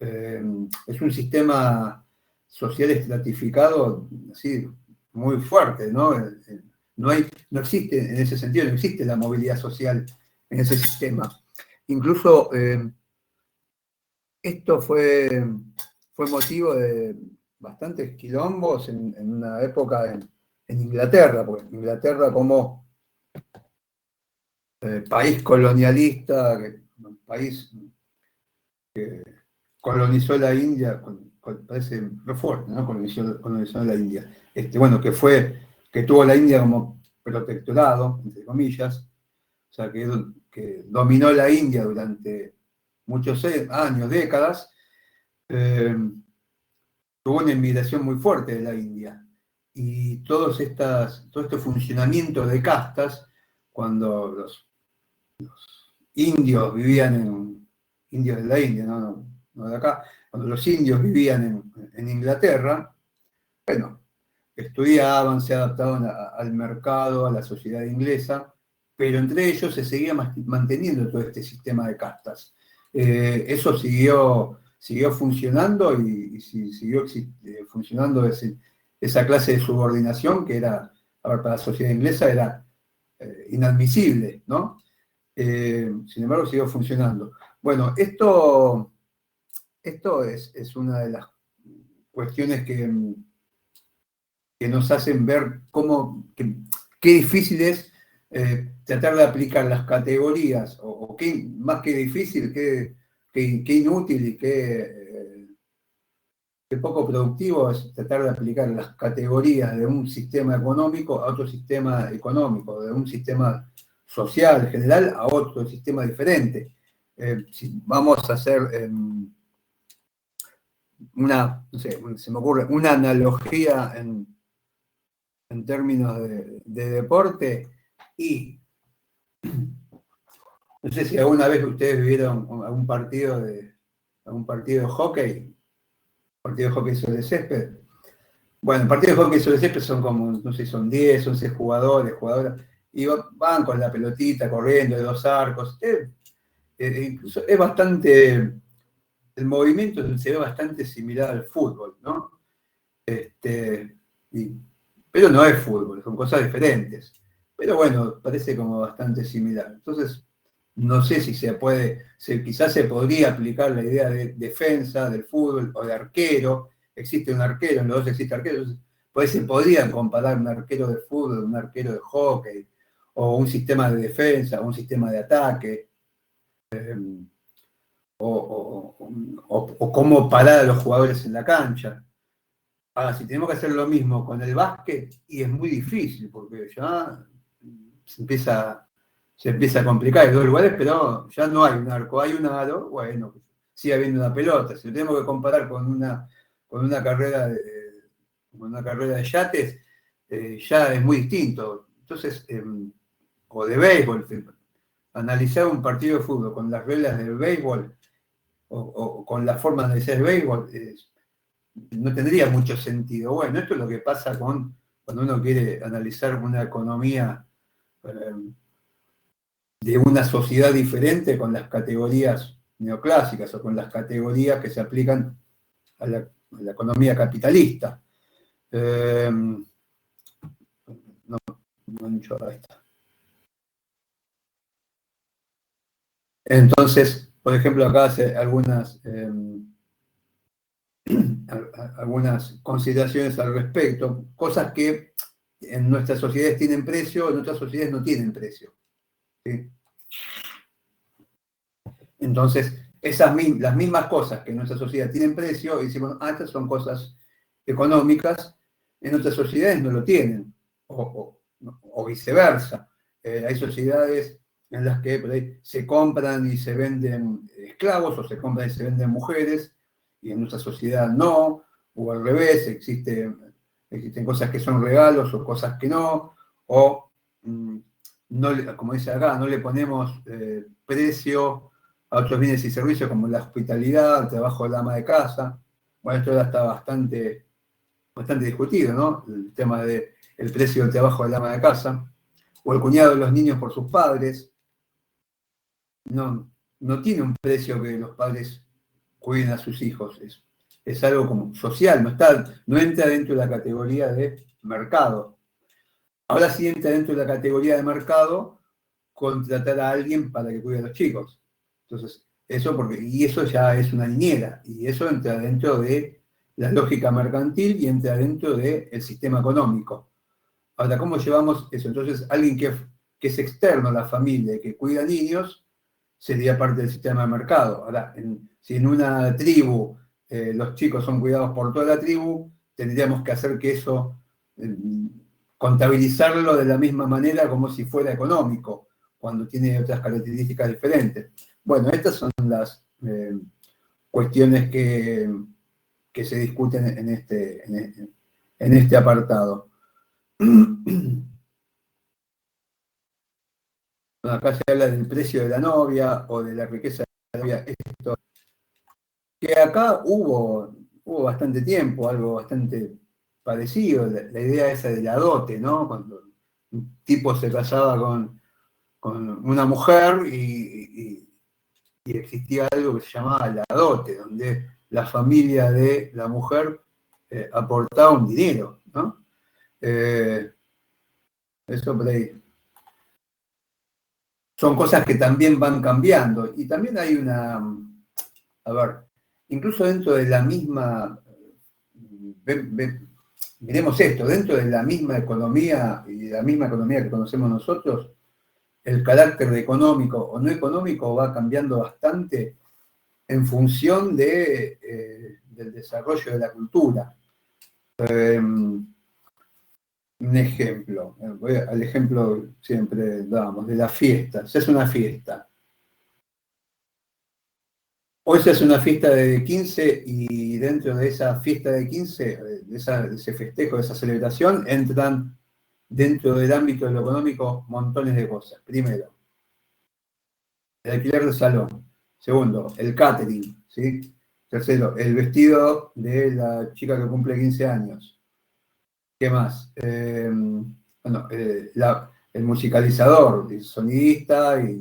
Es un sistema social estratificado así, muy fuerte, ¿no? No existe, en ese sentido, no existe la movilidad social en ese sistema. Incluso esto fue motivo de bastantes quilombos en una época en Inglaterra, porque Inglaterra como país colonialista, país que colonizó la India, parece muy fuerte, ¿no? Colonizó la India. Que tuvo la India como protectorado, entre comillas, o sea, que dominó la India durante muchos años, décadas, tuvo una inmigración muy fuerte de la India. Y todo este funcionamiento de castas, cuando los indios vivían indios de la India, no de acá, cuando los indios vivían en Inglaterra, bueno, estudiaban, se adaptaban al mercado, a la sociedad inglesa, pero entre ellos se seguía manteniendo todo este sistema de castas. Eso siguió funcionando y siguió funcionando esa clase de subordinación que era, para la sociedad inglesa era inadmisible, ¿no? Sin embargo, siguió funcionando. Bueno, esto es una de las cuestiones que nos hacen ver qué difícil es tratar de aplicar las categorías, o qué, más que difícil, qué inútil y qué poco productivo es tratar de aplicar las categorías de un sistema económico a otro sistema económico, de un sistema social general a otro sistema diferente. Si vamos a hacer no sé, se me ocurre, una analogía en términos de deporte, y no sé si alguna vez ustedes vieron algún partido de hockey, partido de hockey sobre césped. Bueno, el partido de hockey sobre césped son como, no sé, son 10, 11 jugadoras, y van con la pelotita corriendo de 2 arcos. Incluso es bastante, el movimiento se ve bastante similar al fútbol, ¿no? Pero no es fútbol, son cosas diferentes. Pero bueno, parece como bastante similar. Entonces, no sé si quizás se podría aplicar la idea de defensa del fútbol o de arquero. Existe un arquero, en los dos existe arquero. Entonces, pues se podrían comparar un arquero de fútbol, un arquero de hockey, o un sistema de defensa, o un sistema de ataque, o cómo parar a los jugadores en la cancha. Ahora, si tenemos que hacer lo mismo con el básquet, y es muy difícil, porque ya se empieza a complicar. Hay 2 lugares, pero ya no hay un arco, hay un aro, bueno, sigue habiendo una pelota. Si lo tenemos que comparar con una carrera de yates, ya es muy distinto. Entonces, o de béisbol, analizar un partido de fútbol con las reglas del béisbol, o con la forma de analizar el béisbol, no tendría mucho sentido. Bueno, esto es lo que pasa cuando uno quiere analizar una economía de una sociedad diferente con las categorías neoclásicas o con las categorías que se aplican a la economía capitalista. No, mucho, ahí está. Entonces, por ejemplo, acá hace algunas consideraciones al respecto, cosas que en nuestras sociedades tienen precio, en otras sociedades no tienen precio. ¿Sí? Entonces, las mismas cosas que en nuestra sociedad tienen precio, y decimos, estas son cosas económicas, en otras sociedades no lo tienen, o viceversa. Hay sociedades en las que por ahí se compran y se venden esclavos, o se compran y se venden mujeres, y en nuestra sociedad no, o al revés, existen cosas que son regalos o cosas que no, o no, como dice acá, no le ponemos precio a otros bienes y servicios como la hospitalidad, el trabajo de la ama de casa. Bueno, esto ya está bastante discutido, ¿no? El tema del precio del trabajo de la ama de casa, o el cuidado de los niños por sus padres. No tiene un precio que los padres cuiden a sus hijos. Es algo como social, no entra dentro de la categoría de mercado. Ahora sí entra dentro de la categoría de mercado contratar a alguien para que cuide a los chicos. Entonces, eso ya es una niñera, y eso entra dentro de la lógica mercantil y entra dentro del sistema económico. Ahora, ¿cómo llevamos eso? Entonces, alguien que es externo a la familia y que cuida niños, sería parte del sistema de mercado. Ahora, si en una tribu los chicos son cuidados por toda la tribu, tendríamos que hacer que eso, contabilizarlo de la misma manera como si fuera económico, cuando tiene otras características diferentes. Bueno, estas son las cuestiones que se discuten en este apartado. Acá se habla del precio de la novia o de la riqueza de la novia. Esto, que acá hubo bastante tiempo, algo bastante parecido, la idea esa de la dote, ¿no? Cuando un tipo se casaba con una mujer y existía algo que se llamaba la dote, donde la familia de la mujer aportaba un dinero, ¿no? Eso por ahí. Son cosas que también van cambiando. Y también hay a ver, incluso dentro de la misma, miremos esto, dentro de la misma economía y de la misma economía que conocemos nosotros, el carácter de económico o no económico va cambiando bastante en función del desarrollo de la cultura. Un ejemplo, al ejemplo siempre damos, de la fiesta. Se hace una fiesta. Hoy se hace una fiesta de 15 y dentro de esa fiesta de 15, de ese festejo, de esa celebración, entran dentro del ámbito de lo económico montones de cosas. Primero, el alquiler del salón. Segundo, el catering, ¿sí? Tercero, el vestido de la chica que cumple 15 años. ¿Qué más? Bueno, el musicalizador, el sonidista y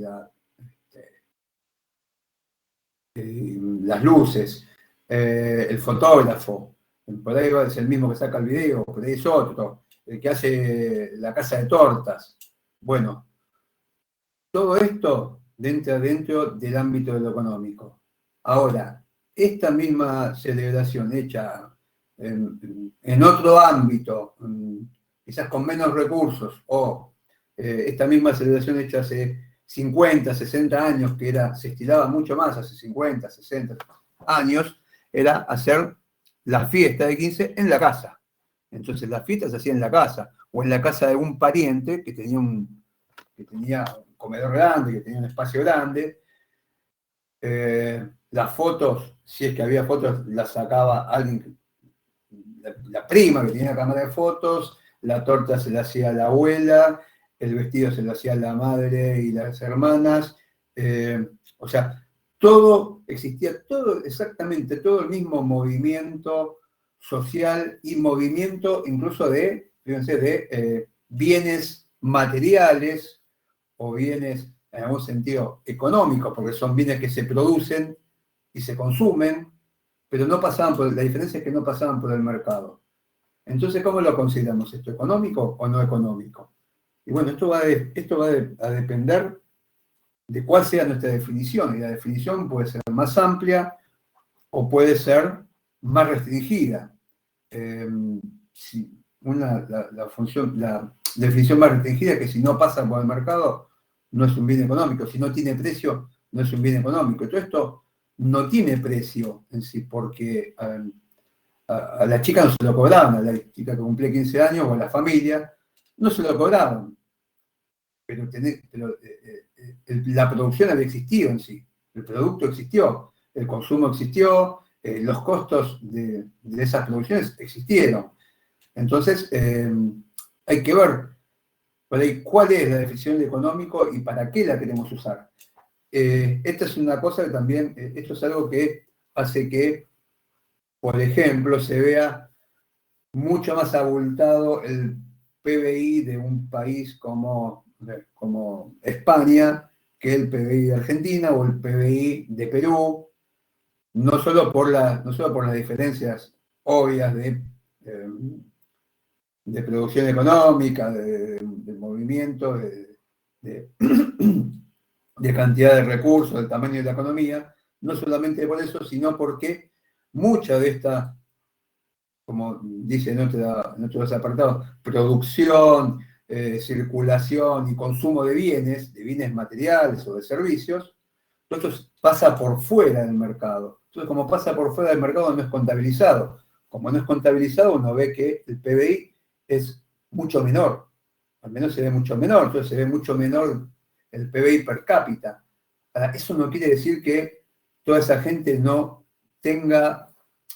las luces, el fotógrafo, por ahí es el mismo que saca el video, por ahí es otro, el que hace la casa de tortas. Bueno, todo esto entra dentro del ámbito de lo económico. Ahora, esta misma celebración hecha en otro ámbito, quizás con menos recursos, o esta misma celebración hecha hace 50, 60 años, que se estilaba mucho más, hace 50, 60 años, era hacer la fiesta de 15 en la casa. Entonces la fiesta se hacía en la casa, o en la casa de algún pariente que tenía un comedor grande, que tenía un espacio grande. Las fotos, si es que había fotos, las sacaba alguien, la prima que tenía cámara de fotos, la torta se la hacía la abuela, el vestido se lo hacía la madre y las hermanas. O sea, todo existía, exactamente todo el mismo movimiento social y movimiento incluso fíjense, de bienes materiales o bienes en algún sentido económicos, porque son bienes que se producen y se consumen, pero no pasaban la diferencia es que no pasaban por el mercado. Entonces, ¿cómo lo consideramos? ¿Esto económico o no económico? Y bueno, esto va a depender de cuál sea nuestra definición, y la definición puede ser más amplia o puede ser más restringida. La definición más restringida es que si no pasa por el mercado, no es un bien económico. Si no tiene precio, no es un bien económico. Todo esto no tiene precio en sí, porque a la chica no se lo cobraban, a la chica que cumplía 15 años o a la familia, no se lo cobraban. Pero la producción había existido en sí, el producto existió, el consumo existió, los costos de esas producciones existieron. Entonces, hay que ver por ahí cuál es la definición de económico y para qué la queremos usar. Esta es una cosa que también, esto es algo que hace que, por ejemplo, se vea mucho más abultado el PBI de un país como España que el PBI de Argentina o el PBI de Perú, no solo por las diferencias obvias de producción económica, de movimiento, de cantidad de recursos, del tamaño de la economía, no solamente por eso, sino porque mucha de esta, como dice en otros apartados, producción, circulación y consumo de bienes materiales o de servicios, todo esto pasa por fuera del mercado. Entonces, como pasa por fuera del mercado, no es contabilizado. Como no es contabilizado, uno ve que el PBI es mucho menor, al menos se ve mucho menor, entonces se ve mucho menor el PBI per cápita. Eso no quiere decir que toda esa gente no tenga,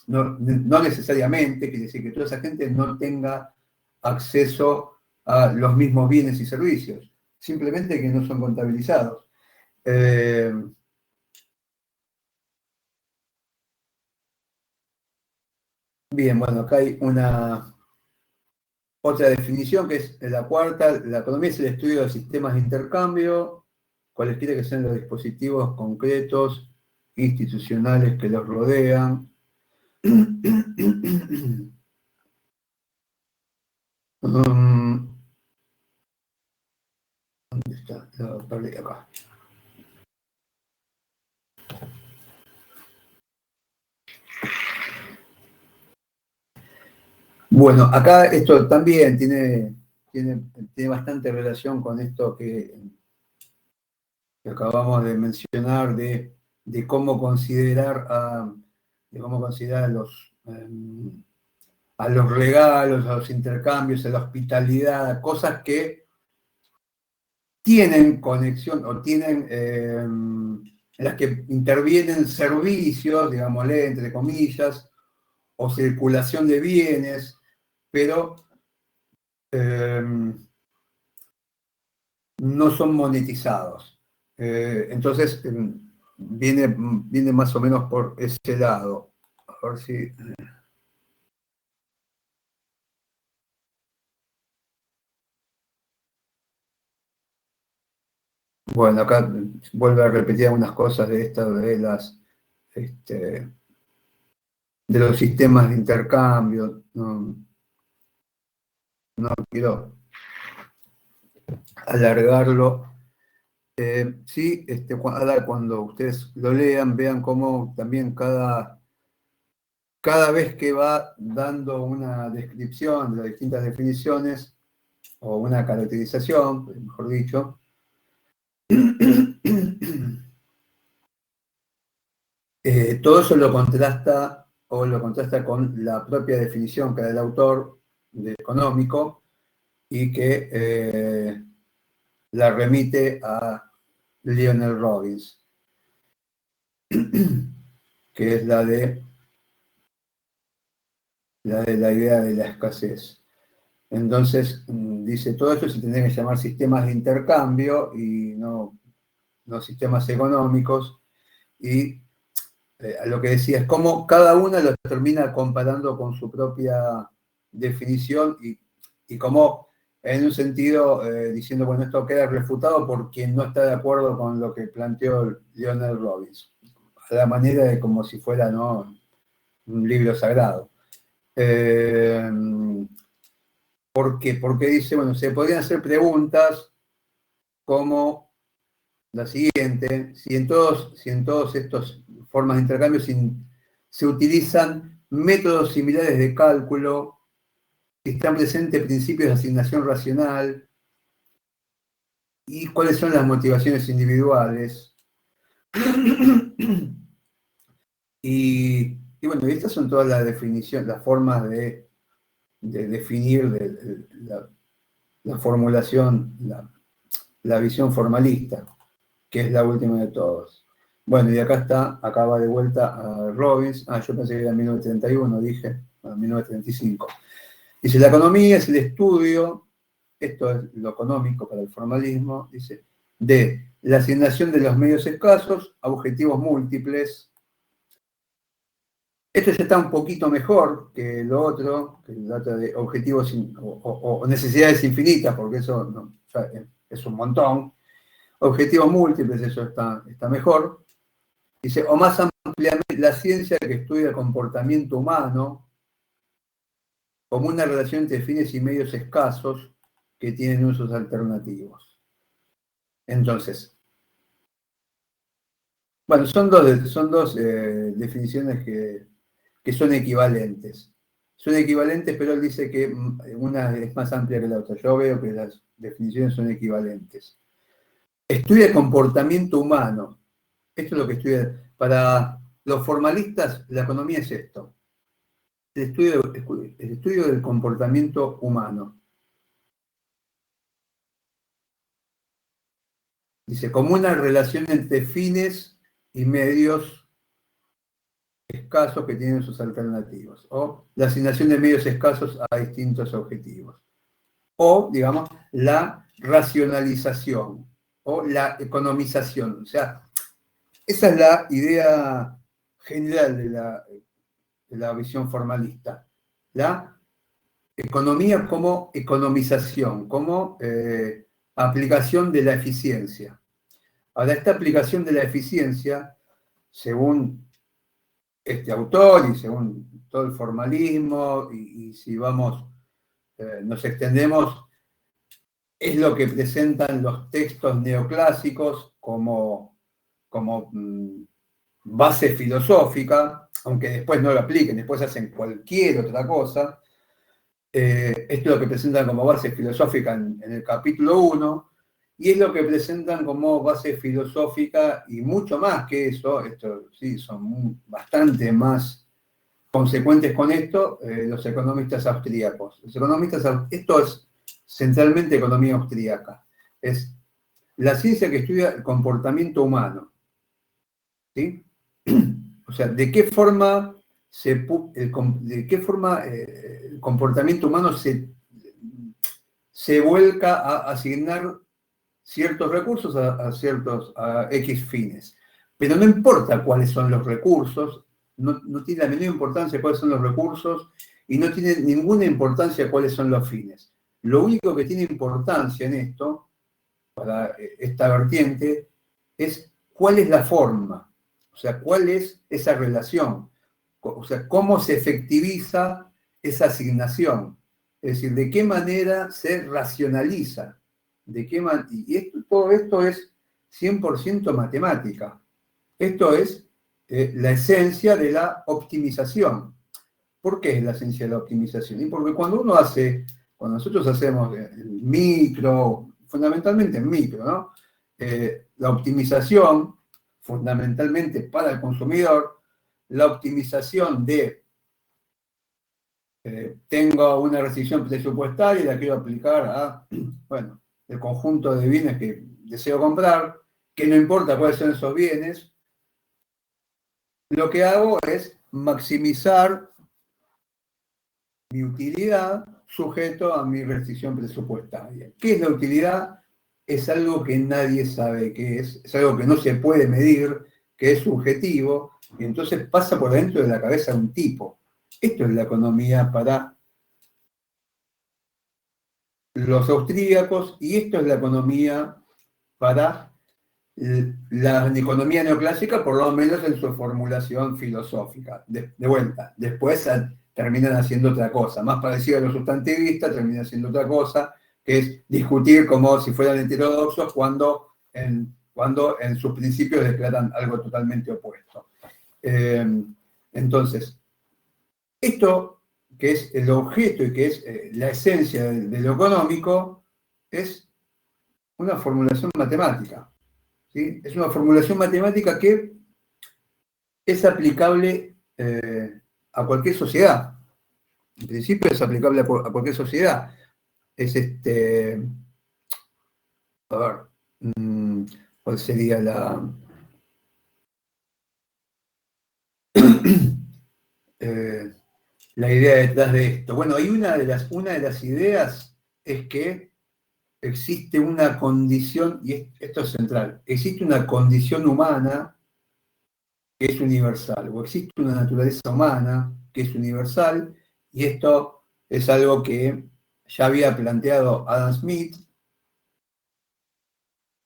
no necesariamente, quiere decir que toda esa gente no tenga acceso a los mismos bienes y servicios, simplemente que no son contabilizados. Bien, bueno, acá hay otra definición que es la cuarta. La economía es el estudio de sistemas de intercambio, cualesquiera que sean los dispositivos concretos, institucionales que los rodean. ¿Dónde está? Lo perdí acá. Bueno, acá esto también tiene bastante relación con esto que acabamos de mencionar de cómo considerar a los regalos, a los intercambios, a la hospitalidad, cosas que tienen conexión o tienen en las que intervienen servicios, digámosle, entre comillas, o circulación de bienes, pero no son monetizados. Entonces, viene más o menos por ese lado. A ver si... Bueno, acá vuelve a repetir algunas cosas de esto, de los sistemas de intercambio. No quiero alargarlo. Sí, cuando ustedes lo lean, vean cómo también cada vez que va dando una descripción de las distintas definiciones, o una caracterización, mejor dicho, todo eso lo contrasta con la propia definición que da el autor de económico y que la remite a Lionel Robbins, que es la de la idea de la escasez. Entonces, dice, todo esto se tendría que llamar sistemas de intercambio y no sistemas económicos, y a lo que decía, es cómo cada una lo termina comparando con su propia definición y cómo, en un sentido, diciendo, bueno, esto queda refutado por quien no está de acuerdo con lo que planteó Leonard Robbins, a la manera de como si fuera, ¿no?, un libro sagrado. ¿Por qué? Porque dice, bueno, se podrían hacer preguntas como la siguiente: si en todos estos formas de intercambio se utilizan métodos similares de cálculo, si están presentes principios de asignación racional, y cuáles son las motivaciones individuales. Y bueno, estas son todas las definiciones, las formas de definir la formulación, la visión formalista, que es la última de todos. Bueno, y acá va de vuelta a Robbins. Yo pensé que era 1931, dije, bueno, 1935. Dice, la economía es el estudio, esto es lo económico para el formalismo, dice, de la asignación de los medios escasos a objetivos múltiples. Esto ya está un poquito mejor que lo otro, que trata de objetivos o necesidades infinitas, porque eso no, es un montón. Objetivos múltiples, eso está mejor. Dice, o más ampliamente, la ciencia que estudia el comportamiento humano como una relación entre fines y medios escasos que tienen usos alternativos. Entonces, bueno, son dos definiciones que son equivalentes. Son equivalentes, pero él dice que una es más amplia que la otra. Yo veo que las definiciones son equivalentes. Estudia el comportamiento humano. Esto es lo que estudia. Para los formalistas, la economía es esto: el estudio del comportamiento humano. Dice, como una relación entre fines y medios escasos que tienen sus alternativos, o la asignación de medios escasos a distintos objetivos, o, digamos, la racionalización, o la economización. O sea, esa es la idea general de la visión formalista. La economía como economización, como aplicación de la eficiencia. Ahora, esta aplicación de la eficiencia, según este autor y según todo el formalismo, y si nos extendemos, es lo que presentan los textos neoclásicos como base filosófica, aunque después no lo apliquen, después hacen cualquier otra cosa. Esto es lo que presentan como base filosófica en el capítulo 1, y es lo que presentan como base filosófica, y mucho más que eso, esto sí, son bastante más consecuentes con esto, los economistas austríacos. Esto es centralmente economía austríaca. Es la ciencia que estudia el comportamiento humano. ¿Sí? O sea, ¿de qué forma el comportamiento humano se vuelca a asignar ciertos recursos a X fines? Pero no importa cuáles son los recursos, no tiene la menor importancia cuáles son los recursos, y no tiene ninguna importancia cuáles son los fines. Lo único que tiene importancia en esto, para esta vertiente, es cuál es la forma, o sea, cuál es esa relación, o sea, cómo se efectiviza esa asignación, es decir, de qué manera se racionaliza, todo esto es 100% matemática. Esto es la esencia de la optimización. ¿Por qué es la esencia de la optimización? Y porque cuando nosotros hacemos el micro, fundamentalmente en micro, ¿no? La optimización, fundamentalmente para el consumidor, la optimización de tengo una restricción presupuestaria y la quiero aplicar a, bueno, el conjunto de bienes que deseo comprar, que no importa cuáles son esos bienes, lo que hago es maximizar mi utilidad sujeto a mi restricción presupuestaria. ¿Qué es la utilidad? Es algo que nadie sabe qué es algo que no se puede medir, que es subjetivo, y entonces pasa por dentro de la cabeza de un tipo. Esto es la economía para los austríacos y esto es la economía para la economía neoclásica, por lo menos en su formulación filosófica. De vuelta, después terminan haciendo otra cosa, más parecido a los sustantivistas, terminan haciendo otra cosa, que es discutir como si fueran heterodoxos cuando en sus principios declaran algo totalmente opuesto. Entonces, esto que es el objeto y que es la esencia de lo económico, es una formulación matemática. ¿Sí? Es una formulación matemática que es aplicable a cualquier sociedad. En principio es aplicable a cualquier sociedad. Es a ver, ¿cuál sería la idea detrás de esto? Bueno, hay una de las ideas es que existe una condición, y esto es central, existe una condición humana que es universal, o existe una naturaleza humana que es universal, y esto es algo que ya había planteado Adam Smith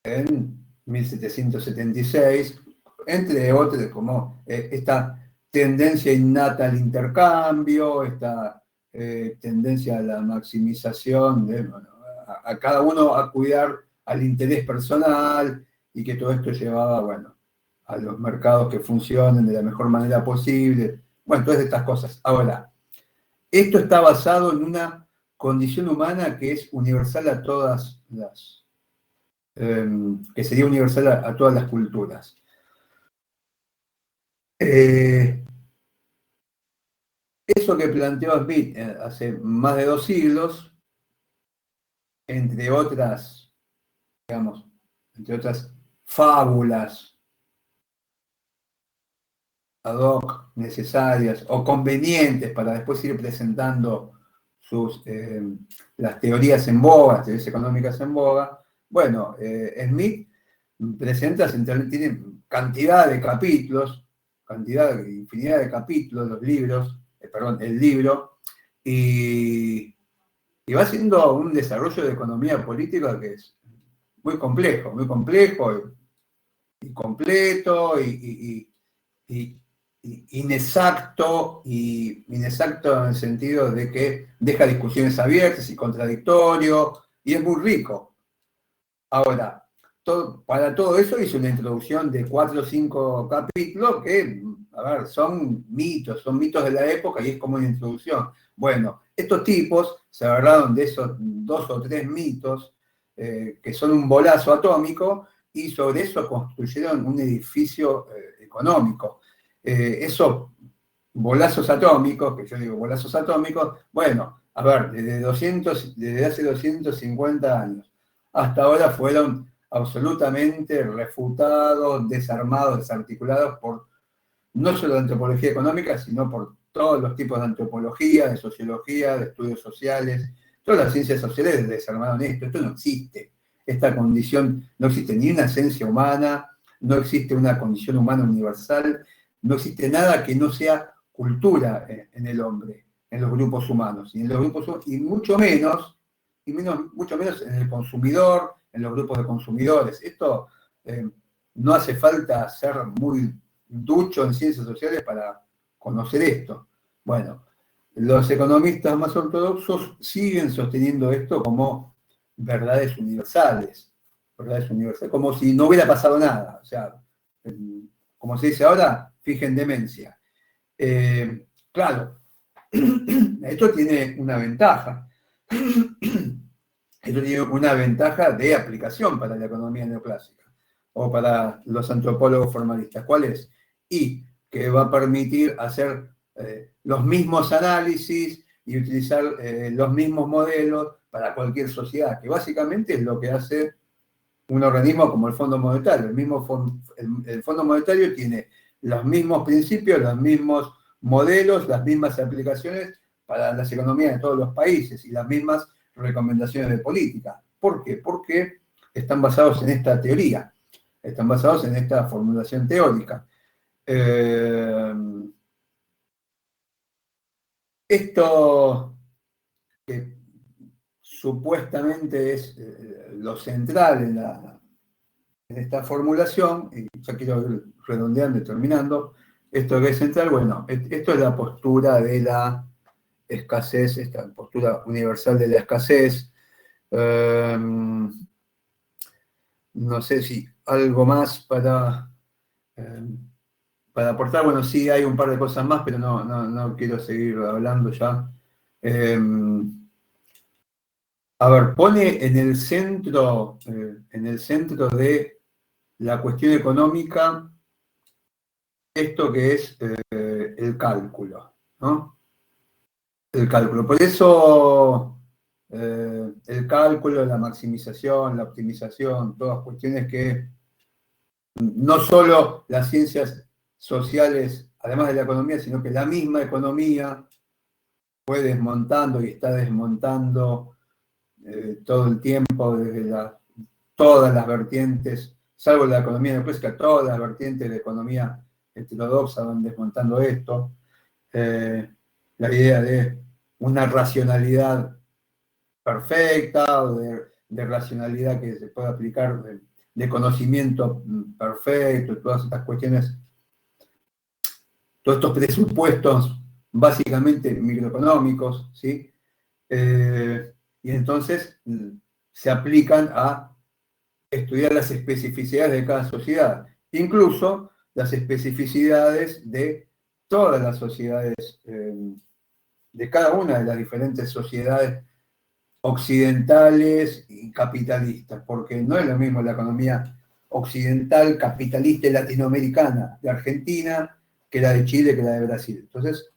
en 1776, entre otros, como esta tendencia innata al intercambio, esta tendencia a la maximización, a cada uno a cuidar al interés personal, y que todo esto llevaba, bueno, a los mercados que funcionen de la mejor manera posible. Bueno, todas estas cosas. Ahora, esto está basado en una condición humana que es universal a todas las, que sería universal a todas las culturas. Eso que planteó Smith hace más de 2 siglos, entre otras, digamos, entre otras fábulas ad hoc necesarias o convenientes para después ir presentando las teorías en boga, las teorías económicas en boga. Bueno, Smith presenta, tiene cantidad de capítulos, infinidad de capítulos, los libros, el libro, y va haciendo un desarrollo de economía política que es muy complejo y completo y inexacto en el sentido de que deja discusiones abiertas y contradictorio, y es muy rico. Ahora, para todo eso hice una introducción de 4 o 5 capítulos que, a ver, son mitos de la época, y es como una introducción. Bueno, estos tipos se agarraron de esos 2 o 3 mitos que son un bolazo atómico, y sobre eso construyeron un edificio económico. Esos bolazos atómicos, que yo digo bolazos atómicos, bueno, a ver, desde hace 250 años hasta ahora fueron absolutamente refutados, desarmados, desarticulados por no solo la antropología económica, sino por todos los tipos de antropología, de sociología, de estudios sociales. Todas las ciencias sociales desarmaron esto no existe. Esta condición, no existe ni una esencia humana, no existe una condición humana universal, no existe nada que no sea cultura en el hombre, en los grupos humanos, y mucho menos en el consumidor, en los grupos de consumidores. Esto no hace falta ser muy ducho en ciencias sociales para conocer esto. Bueno, los economistas más ortodoxos siguen sosteniendo esto como verdades universales, como si no hubiera pasado nada. O sea, como se dice ahora, fija en demencia. Claro, esto tiene una ventaja. Esto tiene una ventaja de aplicación para la economía neoclásica o para los antropólogos formalistas. ¿Cuál es? Y que va a permitir hacer los mismos análisis y utilizar los mismos modelos para cualquier sociedad, que básicamente es lo que hace un organismo como el Fondo Monetario. El Fondo Monetario tiene los mismos principios, los mismos modelos, las mismas aplicaciones para las economías de todos los países y las mismas recomendaciones de política. ¿Por qué? Porque están basados en esta teoría, están basados en esta formulación teórica. Esto que supuestamente es lo central en esta formulación, y ya quiero ir redondeando y terminando, esto que es central, bueno, esto es la postura de la escasez, esta postura universal de la escasez. No sé si algo más para aportar. Bueno, sí hay un par de cosas más, pero no quiero seguir hablando ya. A ver, pone en el centro de la cuestión económica esto que es el cálculo, ¿no? El cálculo. Por eso el cálculo, la maximización, la optimización, todas cuestiones que no solo las ciencias sociales, además de la economía, sino que la misma economía fue desmontando y está desmontando todo el tiempo desde todas las vertientes, salvo la economía neoclásica, todas las vertientes de la economía heterodoxa van desmontando esto. La idea de una racionalidad perfecta o de racionalidad que se puede aplicar, de conocimiento perfecto, todas estas cuestiones, todos estos presupuestos básicamente microeconómicos, ¿sí? Y entonces se aplican a estudiar las especificidades de cada sociedad, incluso las especificidades de todas las sociedades, de cada una de las diferentes sociedades occidentales y capitalistas, porque no es lo mismo la economía occidental, capitalista y latinoamericana de Argentina que la de Chile, que la de Brasil. Entonces,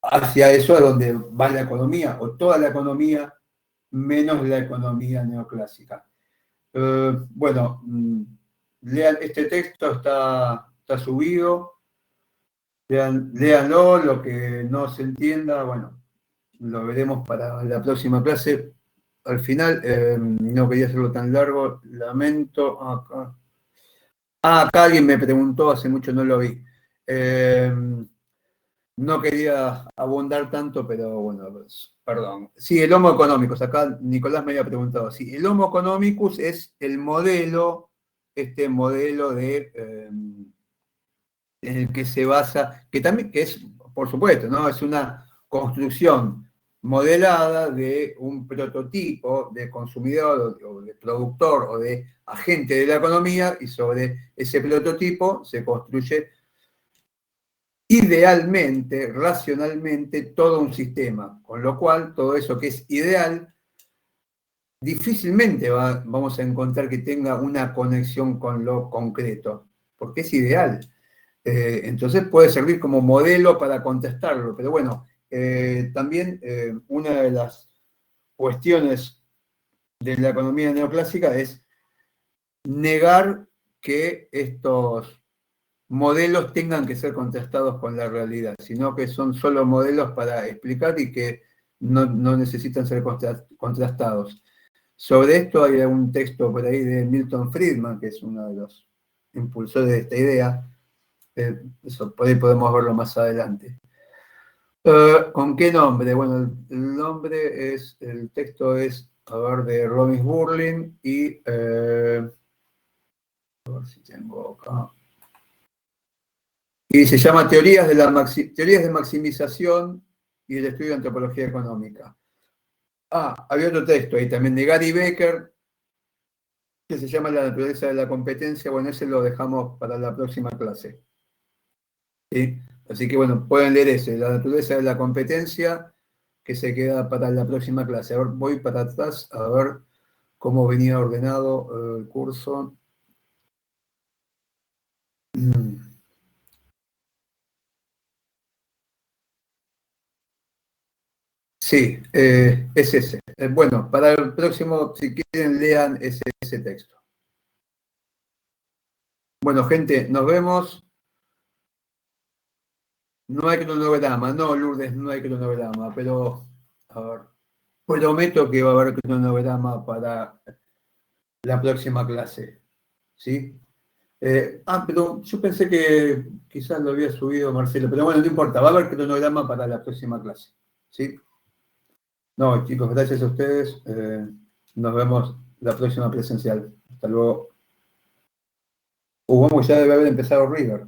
hacia eso es donde va la economía, o toda la economía, menos la economía neoclásica. Bueno, lean, este texto está subido, léanlo, lo que no se entienda, bueno, lo veremos para la próxima clase. Al final, no quería hacerlo tan largo, lamento. Acá alguien me preguntó, hace mucho no lo vi. No quería abundar tanto, pero bueno, pues, perdón. Sí, el Homo economicus, acá Nicolás me había preguntado. Sí, el Homo economicus es el modelo, este modelo en el que se basa, que también, que es, por supuesto, ¿no? Es una construcción modelada de un prototipo de consumidor o de productor o de agente de la economía, y sobre ese prototipo se construye idealmente, racionalmente, todo un sistema, con lo cual todo eso que es ideal difícilmente vamos a encontrar que tenga una conexión con lo concreto, porque es ideal. Entonces puede servir como modelo para contestarlo, pero bueno, también una de las cuestiones de la economía neoclásica es negar que estos modelos tengan que ser contrastados con la realidad, sino que son solo modelos para explicar y que no necesitan ser contrastados. Sobre esto hay un texto por ahí de Milton Friedman, que es uno de los impulsores de esta idea. Eso, por ahí podemos verlo más adelante. ¿Con qué nombre? Bueno, el nombre es, el texto es, a ver, de Robin Burling y, a ver si tengo acá. Y se llama Teorías de Maximización y el Estudio de Antropología Económica. Había otro texto ahí también de Gary Becker, que se llama La naturaleza de la competencia. Bueno, ese lo dejamos para la próxima clase. ¿Sí? Así que bueno, pueden leer ese, La naturaleza de la competencia, que se queda para la próxima clase. A ver, voy para atrás a ver cómo venía ordenado el curso. Sí, es ese. Bueno, para el próximo, si quieren, lean ese texto. Bueno, gente, nos vemos. No hay cronograma, no, Lourdes, no hay cronograma, pero, a ver, prometo que va a haber cronograma para la próxima clase, ¿sí? Pero yo pensé que quizás lo había subido Marcelo, pero bueno, no importa, va a haber cronograma para la próxima clase. ¿Sí? No, chicos, gracias a ustedes. Nos vemos la próxima presencial. Hasta luego. Vamos, ya debe haber empezado River.